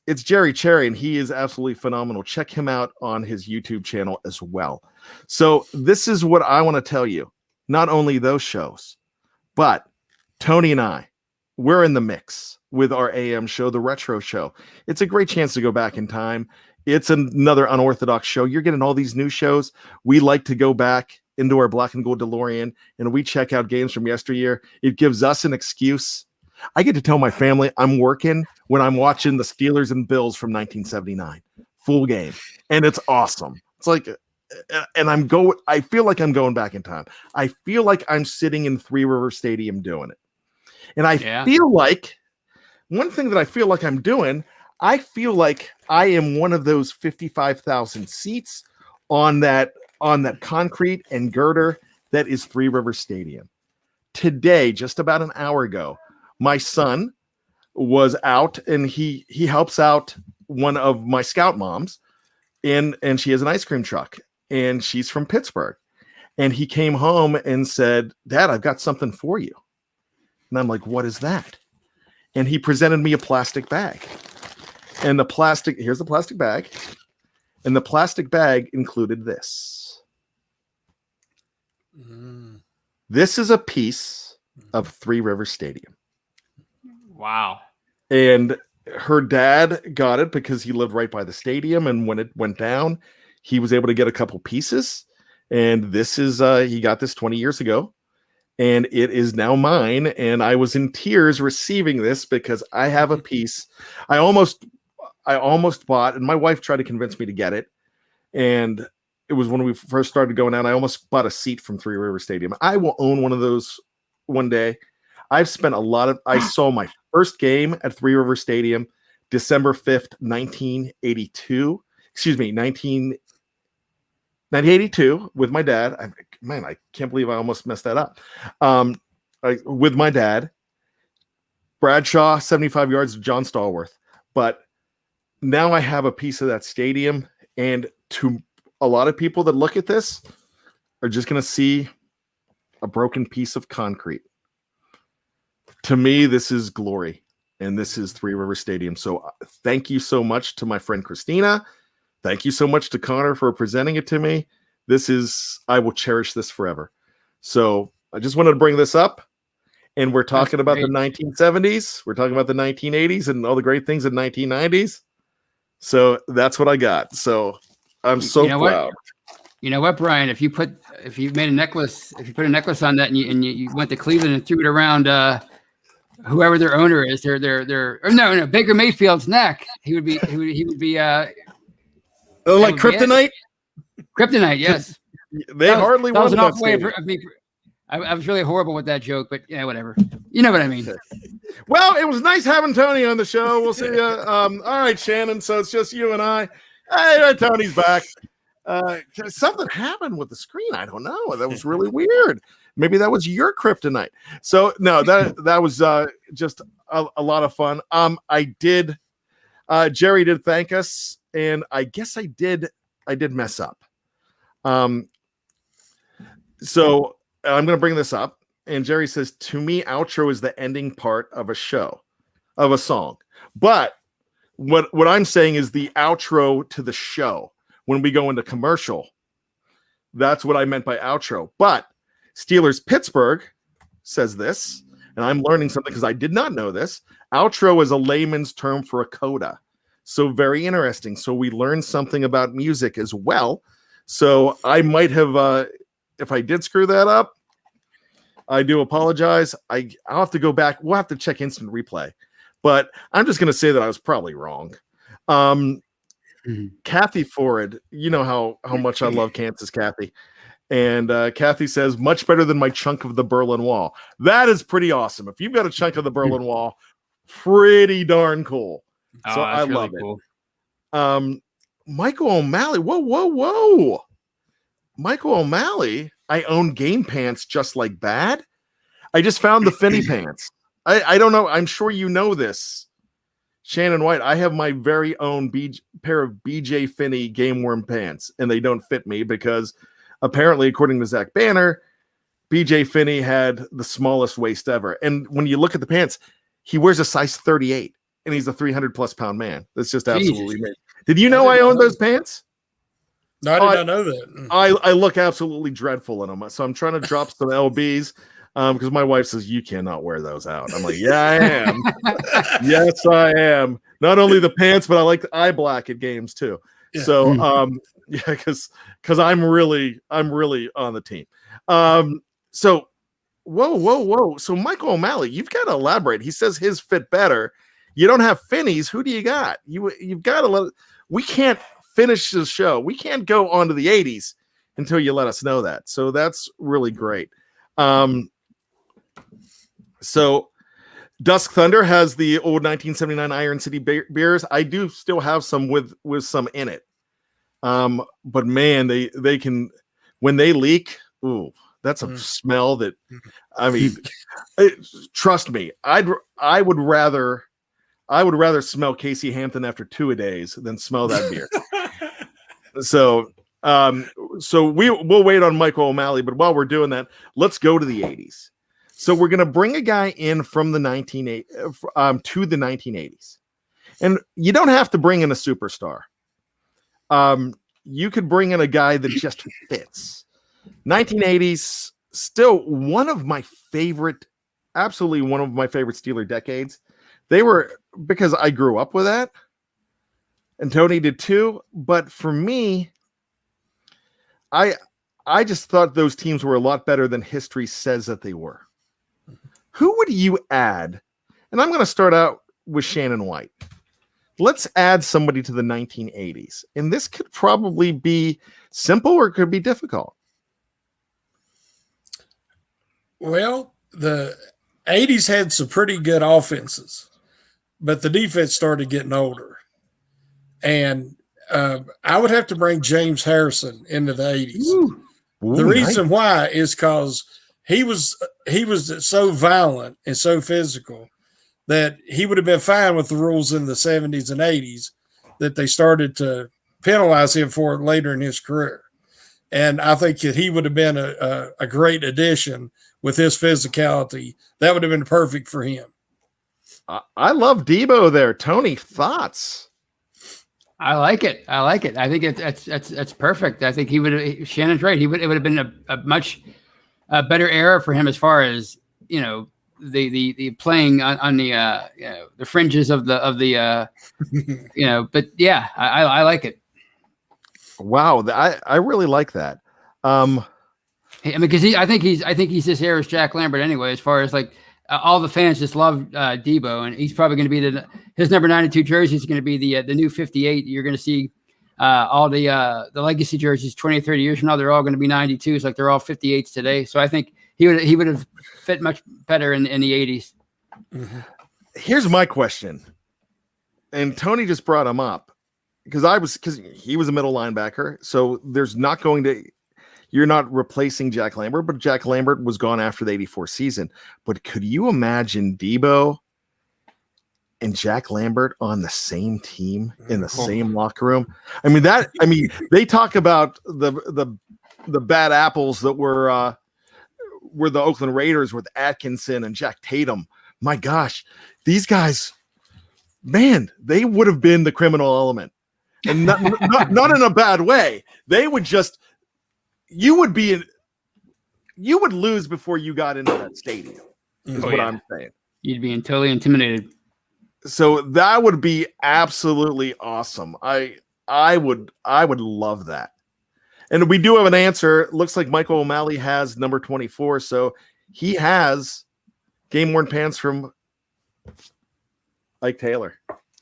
[SPEAKER 1] it's Jerry Cherry, and he is absolutely phenomenal. Check him out on his YouTube channel as well. So this is what I want to tell you. Not only those shows, but Tony and I, we're in the mix with our AM show, the Retro Show. It's a great chance to go back in time. It's another unorthodox show. You're getting all these new shows. We like to go back into our black and gold DeLorean, and we check out games from yesteryear. It gives us an excuse. I get to tell my family I'm working when I'm watching the Steelers and Bills from 1979, full game, and it's awesome. It's like, and I feel like I'm going back in time. I feel like I'm sitting in Three River Stadium doing it, and I feel like one thing that I feel like I'm doing. I feel like I am one of those 55,000 seats on that concrete and girder that is Three River Stadium. Today, just about an hour ago, my son was out, and he helps out one of my scout moms, and she has an ice cream truck, and she's from Pittsburgh. And he came home and said, "Dad, I've got something for you." And I'm like, "What is that?" And he presented me a plastic bag. And here's the plastic bag. And the plastic bag included this. This is a piece of Three River Stadium.
[SPEAKER 2] Wow.
[SPEAKER 1] And her dad got it because he lived right by the stadium. And when it went down, he was able to get a couple pieces. And this is, he got this 20 years ago. And it is now mine. And I was in tears receiving this because I have a piece. I almost bought, and my wife tried to convince me to get it. And it was when we first started going out. I almost bought a seat from Three River Stadium. I will own one of those one day. I saw my first game at Three River Stadium, December 5th, 1982. Excuse me, 1982 with my dad. I can't believe I almost messed that up. With my dad, Bradshaw, 75 yards, John Stallworth. But now I have a piece of that stadium, and to a lot of people that look at this are just going to see a broken piece of concrete. To me, this is glory, and this is Three River Stadium. So thank you so much to my friend Christina. Thank you so much to Connor for presenting it to me. I will cherish this forever. So I just wanted to bring this up. And we're talking about the 1970s. We're talking about the 1980s and all the great things in the 1990s. So that's what I got. So I'm so proud.
[SPEAKER 2] You know what, Brian? If you put a necklace on that, and you went to Cleveland and threw it around whoever their owner is, Baker Mayfield's neck, he would be
[SPEAKER 1] like kryptonite.
[SPEAKER 2] Kryptonite, yes.
[SPEAKER 1] They hardly
[SPEAKER 2] that was
[SPEAKER 1] won
[SPEAKER 2] an
[SPEAKER 1] that
[SPEAKER 2] awful way of me. I was really horrible with that joke, but yeah, whatever. You know what I mean.
[SPEAKER 1] Well, it was nice having Tony on the show. We'll see you. All right, Shannon. So it's just you and I. Hey, Tony's back. Something happened with the screen. I don't know. That was really weird. Maybe that was your kryptonite. So no, that was just a lot of fun. Jerry did thank us, and I guess I did mess up. So I'm going to bring this up, and Jerry says, to me, outro is the ending part of a song. But what I'm saying is the outro to the show. When we go into commercial, that's what I meant by outro. But Steelers Pittsburgh says this, and I'm learning something because I did not know this. Outro is a layman's term for a coda. So very interesting. So we learned something about music as well. So I might have, if I did screw that up, I do apologize. I'll have to go back. We'll have to check instant replay. But I'm just going to say that I was probably wrong. Kathy Ford, you know how much I love Kansas Kathy. And Kathy says, much better than my chunk of the Berlin Wall. That is pretty awesome. If you've got a chunk of the Berlin Wall, pretty darn cool. So I love it. Michael O'Malley. Whoa. Michael O'Malley, I own game pants just like Bad. I just found the Finney pants. I don't know. I'm sure you know this. Shannon White, I have my very own pair of BJ Finney game worn pants, and they don't fit me because apparently, according to Zach Banner, BJ Finney had the smallest waist ever. And when you look at the pants, he wears a size 38 and he's a 300+ pound man. That's just absolutely amazing. Did you know I owned those pants?
[SPEAKER 3] No, I did not know that.
[SPEAKER 1] I look absolutely dreadful in them. So I'm trying to drop some LBs because my wife says, you cannot wear those out. I'm like, yeah, I am. Yes, I am. Not only the pants, but I like the eye black at games too. Yeah. So, yeah, because I'm really on the team. So, whoa. So Michael O'Malley, you've got to elaborate. He says his fit better. You don't have Finney's. Who do you got? You've got to let. We can't finish the show. We can't go on to the 80s until you let us know that. So that's really great. So Dusk Thunder has the old 1979 Iron City beers. I do still have some with some in it. But man, they can, when they leak, ooh, that's a smell that, I mean, trust me, I would rather smell Casey Hampton after 2-a-days than smell that beer. So we'll wait on Michael O'Malley, but while we're doing that, let's go to the 80s. So we're going to bring a guy in from the 1980s to the 1980s. And you don't have to bring in a superstar. You could bring in a guy that just fits. 1980s, still absolutely one of my favorite Steeler decades. They were, because I grew up with that, and Tony did too. But for me, I just thought those teams were a lot better than history says that they were. Who would you add? And I'm going to start out with Shannon White. Let's add somebody to the 1980s. And this could probably be simple or it could be difficult.
[SPEAKER 3] Well, the 80s had some pretty good offenses, but the defense started getting older. And I would have to bring James Harrison into the 80s.
[SPEAKER 1] Ooh,
[SPEAKER 3] the reason why is because he was so violent and so physical that he would have been fine with the rules in the 70s and 80s that they started to penalize him for later in his career. And I think that he would have been a great addition with his physicality. That would have been perfect for him.
[SPEAKER 1] I love Debo there. Tony, thoughts?
[SPEAKER 2] I like it. I think it's perfect. I think Shannon's right. It would have been a much better era for him as far as, the playing on the fringes of the but yeah, I like it.
[SPEAKER 1] Wow, I really like that.
[SPEAKER 2] Because I think he's this era's Jack Lambert anyway, as far as like all the fans just love Debo, and he's probably going to be his number 92 jersey is going to be the new 58. You're going to see all the legacy jerseys 20 or 30 years from now, they're all going to be 92s, like they're all 58s today. So I think he would have fit much better in the 80s.
[SPEAKER 1] Mm-hmm. Here's my question, and Tony just brought him up because he was a middle linebacker, so you're not replacing Jack Lambert, but Jack Lambert was gone after the 84 season. But could you imagine Debo and Jack Lambert on the same team in the same locker room? I mean, they talk about the bad apples that were the Oakland Raiders with Atkinson and Jack Tatum. My gosh, these guys, man, they would have been the criminal element, and not in a bad way. They would just, you would lose before you got into that stadium. Is what I'm saying.
[SPEAKER 2] You'd be totally intimidated.
[SPEAKER 1] So that would be absolutely awesome. I would love that. And we do have an answer. Looks like Michael O'Malley has number 24. So he has game-worn pants from Ike Taylor.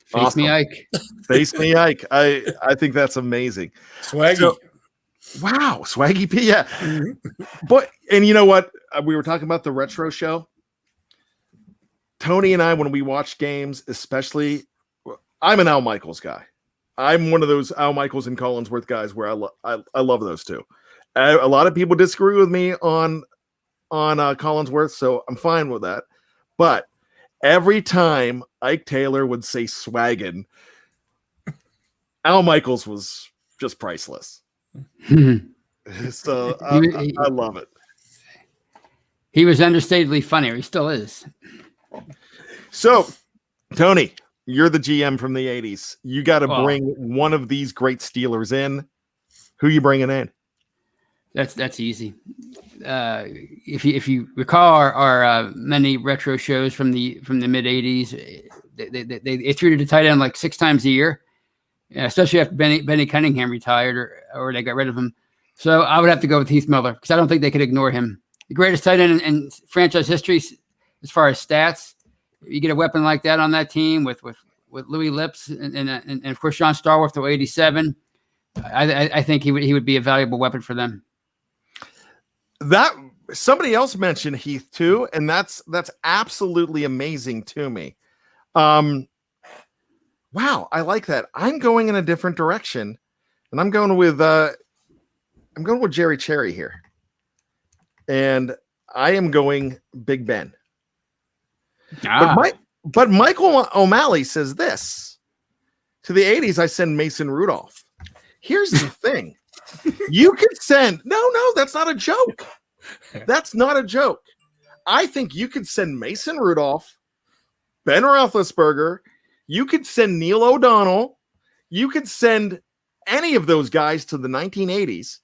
[SPEAKER 2] Face me, Ike.
[SPEAKER 1] Face me, Ike. I think that's amazing.
[SPEAKER 3] Swaggy.
[SPEAKER 1] So, wow, Swaggy P. Yeah. But, and you know what? We were talking about the retro show. Tony and I, when we watch games, especially, I'm an Al Michaels guy. I'm one of those Al Michaels and Collinsworth guys where I love those two. A lot of people disagree with me on Collinsworth, so I'm fine with that. But every time Ike Taylor would say swaggin', Al Michaels was just priceless. So I love it.
[SPEAKER 2] He was understatedly funny. He still is.
[SPEAKER 1] So, Tony, you're the GM from the 80s. You got to bring one of these great Steelers in. Who you bringing in?
[SPEAKER 2] That's easy. If you recall our many retro shows from the mid 80s, they threw the tight end like 6 times a year, especially after Benny Cunningham retired or they got rid of him. So I would have to go with Heath Miller because I don't think they could ignore him. The greatest tight end in franchise history as far as stats. You get a weapon like that on that team with Louis Lips and of course John Starworth to 87. I think he would be a valuable weapon for them.
[SPEAKER 1] That somebody else mentioned Heath too, and that's absolutely amazing to me. Wow, I like that. I'm going in a different direction, and I'm going with Jerry Cherry here, and I am going Big Ben. But Michael O'Malley says this: to the 80s, I send Mason Rudolph. Here's the thing. You could send no, that's not a joke. That's not a joke. I think you could send Mason Rudolph, Ben Roethlisberger. You could send Neil O'Donnell. You could send any of those guys to the 1980s,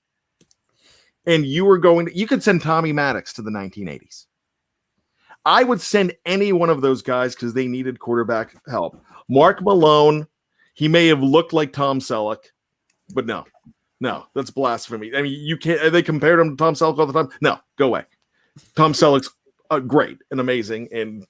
[SPEAKER 1] and you could send Tommy Maddox to the 1980s. I would send any one of those guys because they needed quarterback help. Mark Malone, he may have looked like Tom Selleck, but no, that's blasphemy. I mean, you can't. They compared him to Tom Selleck all the time. No, go away. Tom Selleck's great and amazing, and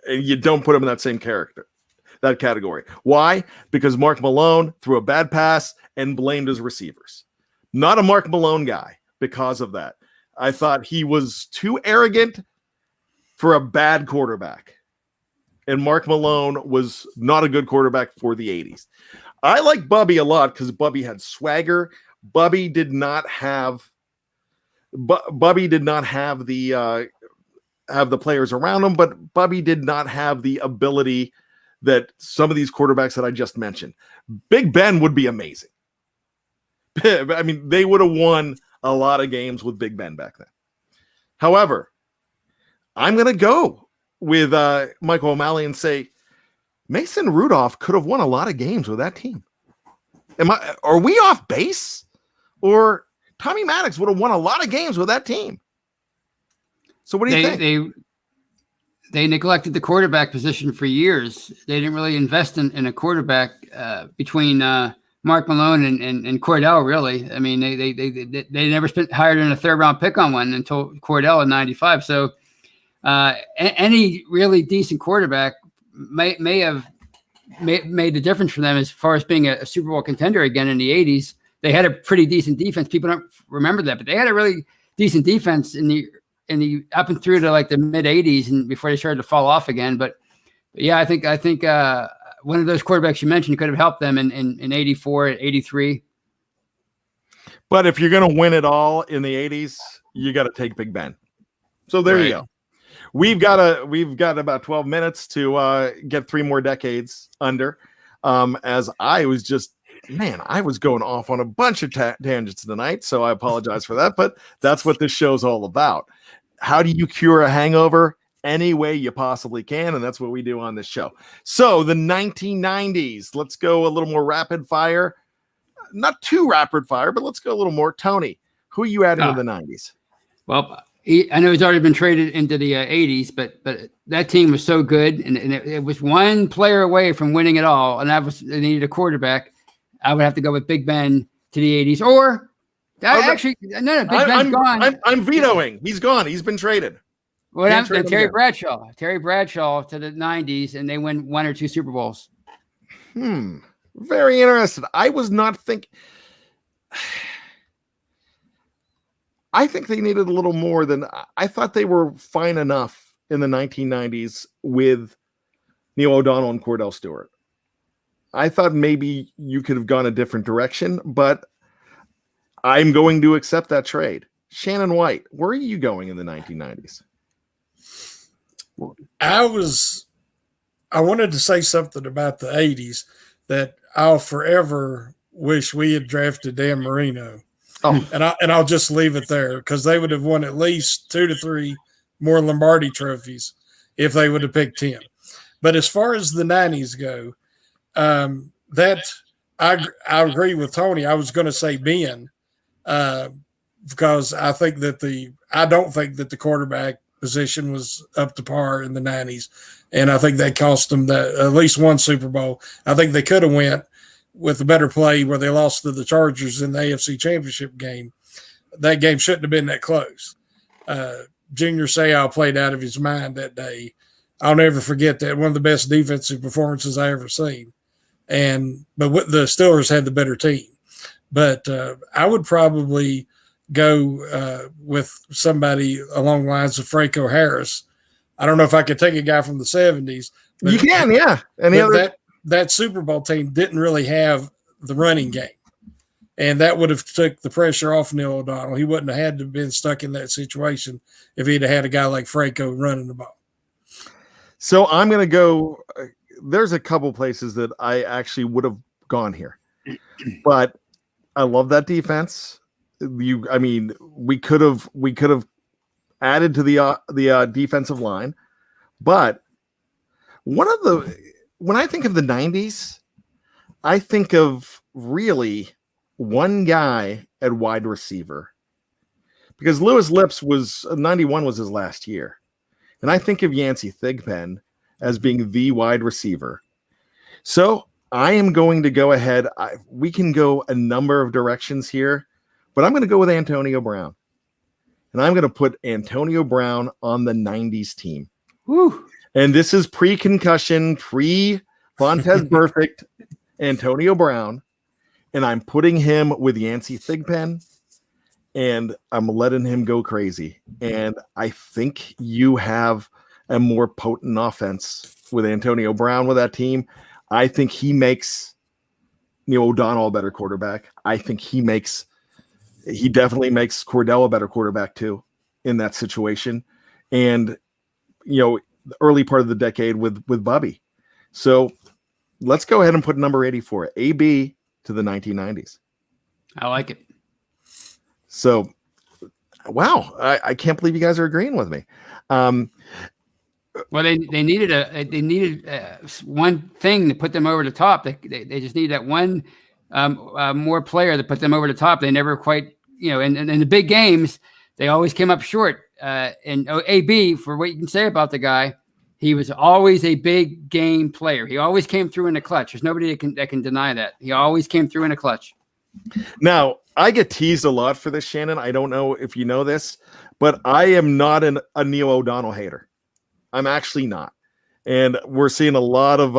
[SPEAKER 1] you don't put him in that same category. Why? Because Mark Malone threw a bad pass and blamed his receivers. Not a Mark Malone guy because of that. I thought he was too arrogant for a bad quarterback. And Mark Malone was not a good quarterback for the 80s. I like Bubby a lot because Bubby had swagger. Bubby did not have the players around him, but Bubby did not have the ability that some of these quarterbacks that I just mentioned. Big Ben would be amazing. I mean, they would have won a lot of games with Big Ben back then. However, I'm going to go with Michael O'Malley and say Mason Rudolph could have won a lot of games with that team. Are we off base? Or Tommy Maddox would have won a lot of games with that team. So what do you think?
[SPEAKER 2] They neglected the quarterback position for years. They didn't really invest in a quarterback between Mark Malone and Cordell, really. I mean, they never hired in a 3rd round pick on one until Cordell in 95. So any really decent quarterback may have made the difference for them as far as being a Super Bowl contender again in the 80s. They had a pretty decent defense. People don't remember that, but they had a really decent defense in the up and through to like the mid 80s and before they started to fall off again. But yeah, I think one of those quarterbacks you mentioned could have helped them in 84, 83.
[SPEAKER 1] But if you're going to win it all in the 80s, you got to take Big Ben. So there you go. We've got about 12 minutes to get 3 more decades under. As I was I was going off on a bunch of tangents tonight, so I apologize for that. But that's what this show's all about. How do you cure a hangover? Any way you possibly can, and that's what we do on this show. So the 1990s. Let's go a little more rapid fire. Not too rapid fire, but let's go a little more. Tony, who are you adding to the 90s?
[SPEAKER 2] Well, I know he's already been traded into the 80s, but that team was so good, and it was one player away from winning it all, and they needed a quarterback. I would have to go with Big Ben to the 80s, or Big Ben's gone.
[SPEAKER 1] I'm vetoing. He's gone. He's been traded.
[SPEAKER 2] Well, Terry Bradshaw to the 90s, and they win 1 or 2 Super Bowls.
[SPEAKER 1] Very interested. I was not thinking. I think they needed a little more than I thought. They were fine enough in the 1990s with Neil O'Donnell and Cordell Stewart. I thought maybe you could have gone a different direction, but I'm going to accept that trade. Shannon White, where are you going in the 1990s?
[SPEAKER 3] I wanted to say something about the 80s that I'll forever wish we had drafted Dan Marino.
[SPEAKER 1] Oh,
[SPEAKER 3] and I'll just leave it there because they would have won at least 2 to 3 more Lombardi trophies if they would have picked him. But as far as the 90s go, that I agree with Tony. I was going to say Ben, because I don't think that the quarterback position was up to par in the 90s, and I think that cost them at least one Super Bowl. I think they could have went with a better play where they lost to the Chargers in the AFC Championship game. That game shouldn't have been that close. Junior Seau played out of his mind that day. I'll never forget that. One of the best defensive performances I ever seen. But the Steelers had the better team. But I would probably go with somebody along the lines of Franco Harris. I don't know if I could take a guy from the 70s.
[SPEAKER 1] You can, yeah.
[SPEAKER 3] That Super Bowl team didn't really have the running game. And that would have took the pressure off Neil O'Donnell. He wouldn't have had to have been stuck in that situation if he'd have had a guy like Franco running the ball.
[SPEAKER 1] So I'm going to go there's a couple places that I actually would have gone here, but I love that defense. We could have added to the defensive line, but when I think of the 90s, I think of really one guy at wide receiver, because Lewis Lips was 91 was his last year. And I think of Yancey Thigpen as being the wide receiver. So I am going to go ahead. We can go a number of directions here, but I'm going to go with Antonio Brown. And I'm going to put Antonio Brown on the 90s team.
[SPEAKER 2] Woo.
[SPEAKER 1] And this is pre-concussion, pre-Fontez Perfect Antonio Brown. And I'm putting him with Yancey Thigpen. And I'm letting him go crazy. And I think you have a more potent offense with Antonio Brown with that team. I think he makes Neil O'Donnell a better quarterback. I think he definitely makes Cordell a better quarterback too in that situation. And, the early part of the decade with Bubby. So let's go ahead and put number 84, AB to the 1990s.
[SPEAKER 2] I like it.
[SPEAKER 1] So, wow, I can't believe you guys are agreeing with me.
[SPEAKER 2] Well, they needed one thing to put them over the top. They just needed that one more player to put them over the top. They never quite, and in the big games, they always came up short. And AB, for what you can say about the guy, he was always a big game player. He always came through in the clutch. There's nobody that can deny that. He always came through in a clutch.
[SPEAKER 1] Now, I get teased a lot for this, Shannon. I don't know if you know this, but I am not a Neil O'Donnell hater. I'm actually not. And we're seeing a lot of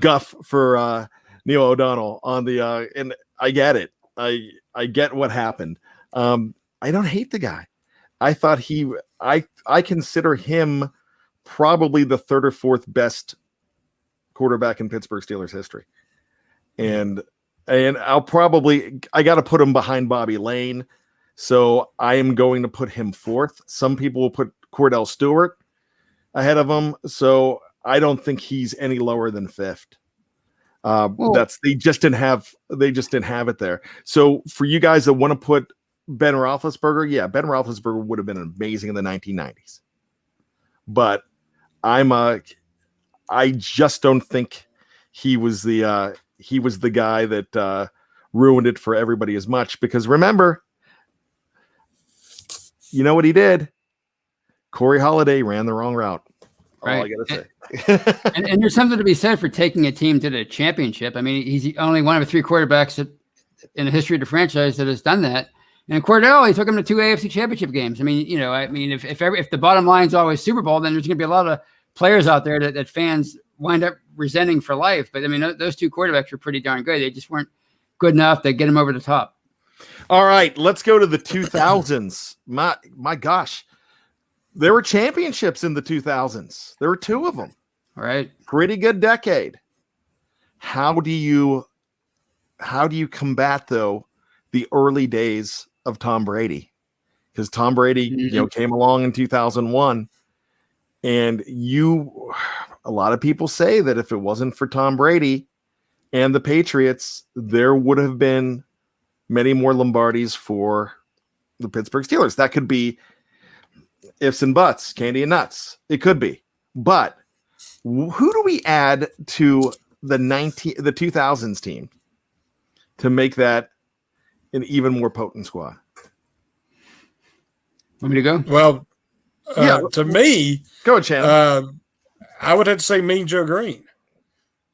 [SPEAKER 1] guff for Neil O'Donnell on the and I get it. I get what happened. I don't hate the guy. I thought I consider him probably the third or fourth best quarterback in Pittsburgh Steelers history. And I got to put him behind Bobby Lane. So I am going to put him fourth. Some people will put Cordell Stewart ahead of him. So I don't think he's any lower than fifth. They just didn't have it there. So for you guys that want to put Ben Roethlisberger, yeah, Ben Roethlisberger would have been amazing in the 1990s. But I just don't think he was the guy that ruined it for everybody as much, because remember, you know what he did? Corey Holiday ran the wrong route.
[SPEAKER 2] Right.
[SPEAKER 1] All I gotta say.
[SPEAKER 2] and there's something to be said for taking a team to the championship. I mean, he's only one of three quarterbacks in the history of the franchise that has done that. And Cordell, he took him to 2 AFC championship games. I mean, if the bottom line is always Super Bowl, then there's going to be a lot of players out there that fans wind up resenting for life. But I mean, those two quarterbacks were pretty darn good. They just weren't good enough to get him over the top.
[SPEAKER 1] All right, let's go to the 2000s. My gosh, there were championships in the 2000s. There were two of them.
[SPEAKER 2] All right,
[SPEAKER 1] pretty good decade. How do you combat though the early days of Tom Brady? Because Tom Brady, came along in 2001, and a lot of people say that if it wasn't for Tom Brady and the Patriots, there would have been many more Lombardis for the Pittsburgh Steelers. That could be ifs and buts, candy and nuts. It could be. But Who do we add to the 2000s team to make that an even more potent squad?
[SPEAKER 2] Want me to go?
[SPEAKER 3] Well, to me,
[SPEAKER 1] go ahead, Shannon.
[SPEAKER 3] I would have to say Mean Joe Green,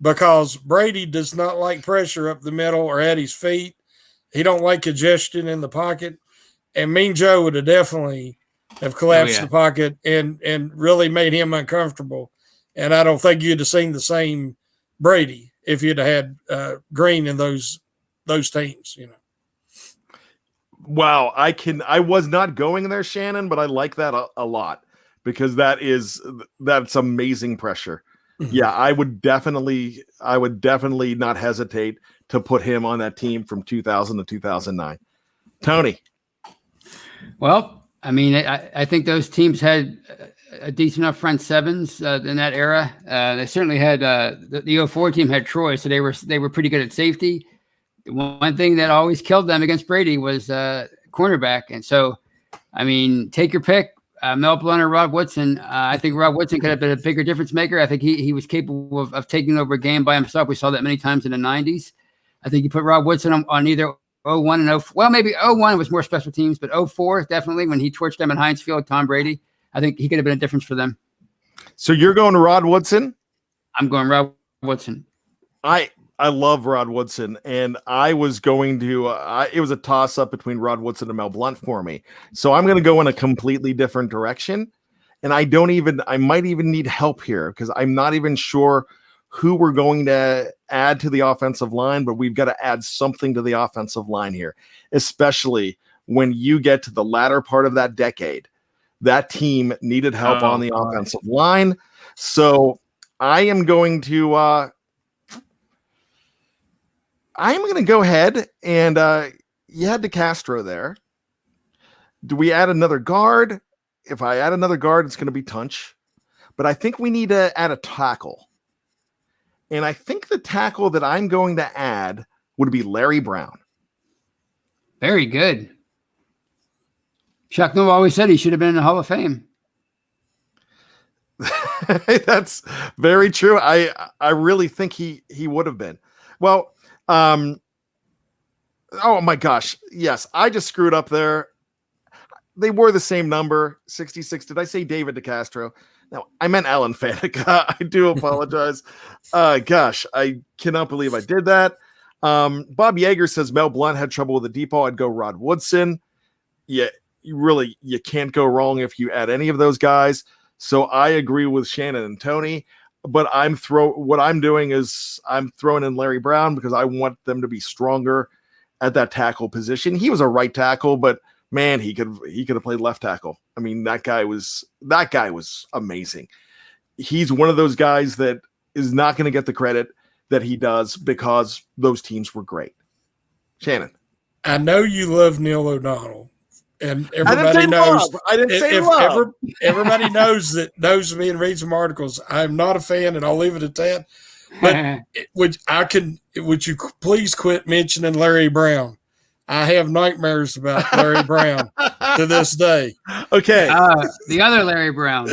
[SPEAKER 3] because Brady does not like pressure up the middle or at his feet. He don't like congestion in the pocket, and Mean Joe would have definitely have collapsed the pocket and really made him uncomfortable. And I don't think you'd have seen the same Brady if you'd have had Green in those teams.
[SPEAKER 1] Wow, I was not going there, Shannon, but I like that a lot, because that's amazing pressure. Mm-hmm. Yeah, I would definitely not hesitate to put him on that team from 2000 to 2009. Tony.
[SPEAKER 2] Well, I mean, I think those teams had a decent enough front sevens in that era. They certainly had the 04 team had Troy, so they were pretty good at safety. One thing that always killed them against Brady was cornerback. And so, I mean, take your pick, Mel Blount or Rod Woodson. I think Rod Woodson could have been a bigger difference maker. I think he was capable of taking over a game by himself. We saw that many times in the 90s. I think you put Rod Woodson on either 01 and 04. Well, maybe 01 was more special teams, but 04, definitely, when he torched them in Heinz Field, Tom Brady, I think he could have been a difference for them.
[SPEAKER 1] So you're going to Rod Woodson?
[SPEAKER 2] I'm going Rod Woodson.
[SPEAKER 1] I love Rod Woodson, and I was going to it was a toss-up between Rod Woodson and Mel Blount for me. So I'm going to go in a completely different direction, and I might even need help here, because I'm not even sure who we're going to add to the offensive line, but we've got to add something to the offensive line here, especially when you get to the latter part of that decade. That team needed help on the offensive line. So I am going to go ahead and you had DeCastro there. Do we add another guard? If I add another guard, it's going to be Tunch. But I think we need to add a tackle. And I think the tackle that I'm going to add would be Larry Brown.
[SPEAKER 2] Very good. Chuck Noll always said he should have been in the Hall of Fame.
[SPEAKER 1] That's very true. I really think he would have been. Well, oh my gosh. Yes, I just screwed up there. They were the same number, 66. Did I say David DeCastro? No, I meant Alan Faneca. I do apologize. Gosh, I cannot believe I did that. Bob Yeager says Mel Blount had trouble with the depot. I'd go Rod Woodson. Yeah, you can't go wrong if you add any of those guys. So I agree with Shannon and Tony. But what I'm doing is I'm throwing in Larry Brown, because I want them to be stronger at that tackle position. He was a right tackle, but man, he could have played left tackle. I mean, that guy was amazing. He's one of those guys that is not going to get the credit that he does, because those teams were great. Shannon.
[SPEAKER 3] I know you love Neil O'Donnell, and everybody knows.
[SPEAKER 1] I didn't say love.
[SPEAKER 3] Everybody knows me and reads some articles. I'm not a fan, and I'll leave it at that. But would you please quit mentioning Larry Brown? I have nightmares about Larry Brown to this day.
[SPEAKER 1] Okay.
[SPEAKER 2] The other Larry Brown.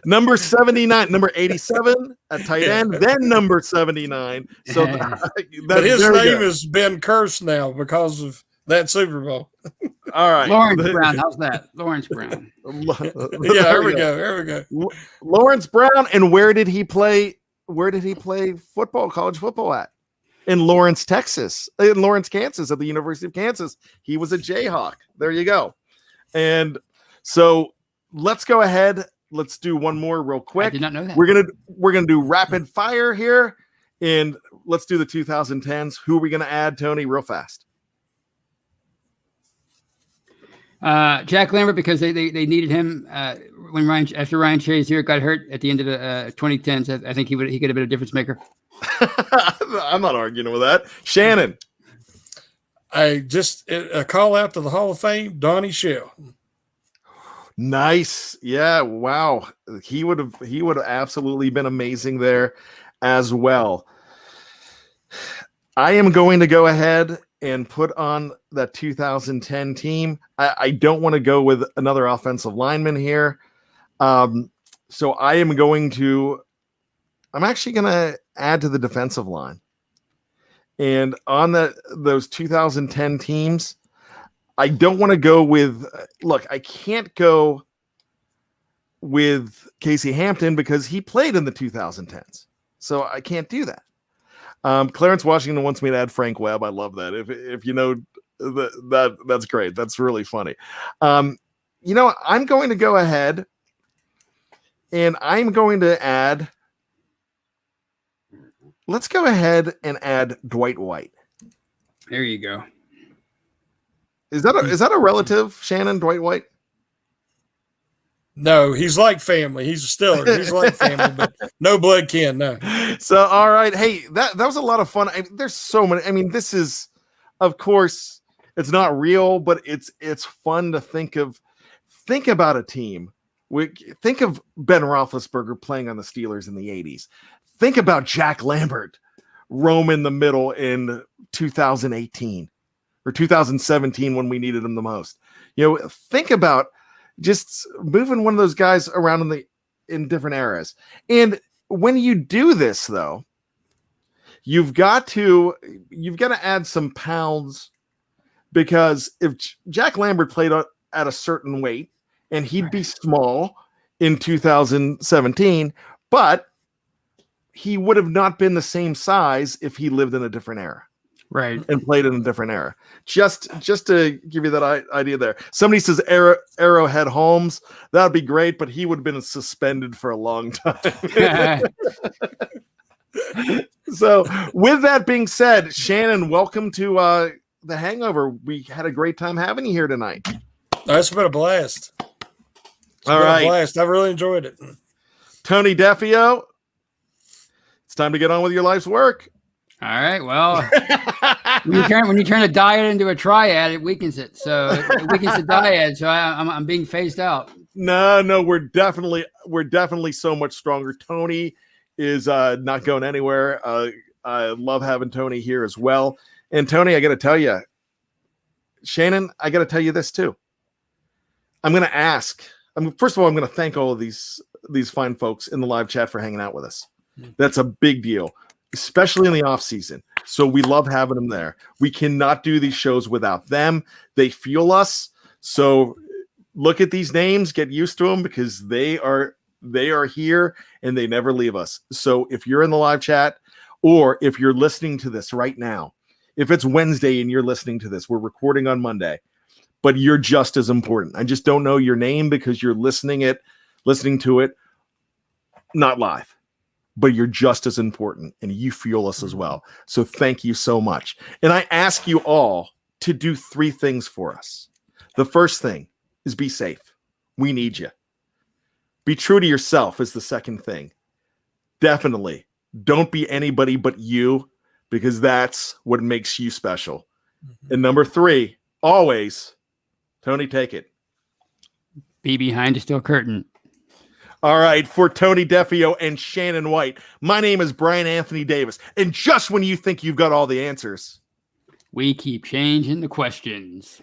[SPEAKER 1] Number 79, number 87 at tight end, then number 79. So
[SPEAKER 3] but his name has been cursed now because of that Super Bowl.
[SPEAKER 1] All right.
[SPEAKER 2] Lawrence Brown. How's that? Lawrence Brown.
[SPEAKER 3] Yeah, there we go.
[SPEAKER 1] Lawrence Brown. And where did he play football, college football at? In Lawrence, Kansas, at the University of Kansas. He was a Jayhawk. There you go. And so let's go ahead. Let's do one more real quick.
[SPEAKER 2] I did not know that.
[SPEAKER 1] We're gonna do rapid fire here, and let's do the 2010s. Who are we gonna add, Tony, real fast?
[SPEAKER 2] Jack Lambert, because they needed him after Ryan Shazier got hurt at the end of the 2010s. I think he could have been a difference maker.
[SPEAKER 1] I'm not arguing with that. Shannon.
[SPEAKER 3] A call out to the Hall of Fame, Donnie Shell.
[SPEAKER 1] Nice. Yeah. Wow. He would have absolutely been amazing there as well. I am going to go ahead and put on that 2010 team. I don't want to go with another offensive lineman here. So I'm actually going to add to the defensive line. And on those 2010 teams, I don't want to go with, look, I can't go with Casey Hampton because he played in the 2010s. So I can't do that. Clarence Washington wants me to add Frank Webb. I love that. If you know that's great. That's really funny. I'm going to go ahead and I'm going to add. Let's go ahead and add Dwight White.
[SPEAKER 2] There you go.
[SPEAKER 1] Is that a relative, Shannon, Dwight White?
[SPEAKER 3] No, he's like family. He's a Steeler. He's like family, but no blood kin. No.
[SPEAKER 1] So, all right. Hey, that was a lot of fun. There's so many. I mean, this is, of course, it's not real, but it's fun to think about a team. Think of Ben Roethlisberger playing on the Steelers in the 80s. Think about Jack Lambert roaming the middle in 2018 or 2017 when we needed him the most. Think about just moving one of those guys around in different eras. And when you do this, though, you've got to add some pounds, because if Jack Lambert played at a certain weight, and he'd be small in 2017, but he would have not been the same size if he lived in a different era.
[SPEAKER 2] Right.
[SPEAKER 1] And played in a different era. Just to give you that idea there. Somebody says Arrowhead Holmes. That would be great, but he would have been suspended for a long time. So with that being said, Shannon, welcome to the Hangover. We had a great time having you here tonight.
[SPEAKER 3] That's been a blast.
[SPEAKER 1] All right.
[SPEAKER 3] A blast. I've really enjoyed it.
[SPEAKER 1] Tony Defeo, it's time to get on with your life's work.
[SPEAKER 2] All right. Well, when you turn a dyad into a triad, it weakens it. So it weakens the dyad. So I'm being phased out.
[SPEAKER 1] No, we're definitely so much stronger. Tony is not going anywhere. I love having Tony here as well. And Tony, I got to tell you, Shannon, I got to tell you this too. I'm going to ask. First of all, I'm going to thank all of these fine folks in the live chat for hanging out with us. That's a big deal, especially in the off season. So we love having them there. We cannot do these shows without them. They fuel us. So look at these names, get used to them, because they are here and they never leave us. So if you're in the live chat, or if you're listening to this right now, if it's Wednesday and you're listening to this, we're recording on Monday, but you're just as important. I just don't know your name because you're listening to it, not live. But you're just as important, and you fuel us as well. So thank you so much. And I ask you all to do 3 things for us. The first thing is be safe. We need you. Be true to yourself is the second thing. Definitely don't be anybody but you, because that's what makes you special. Mm-hmm. And number 3, always, Tony, take it.
[SPEAKER 2] Be behind a steel curtain.
[SPEAKER 1] All right, for Tony Defeo and Shannon White, my name is Bryan Anthony Davis. And just when you think you've got all the answers,
[SPEAKER 2] we keep changing the questions.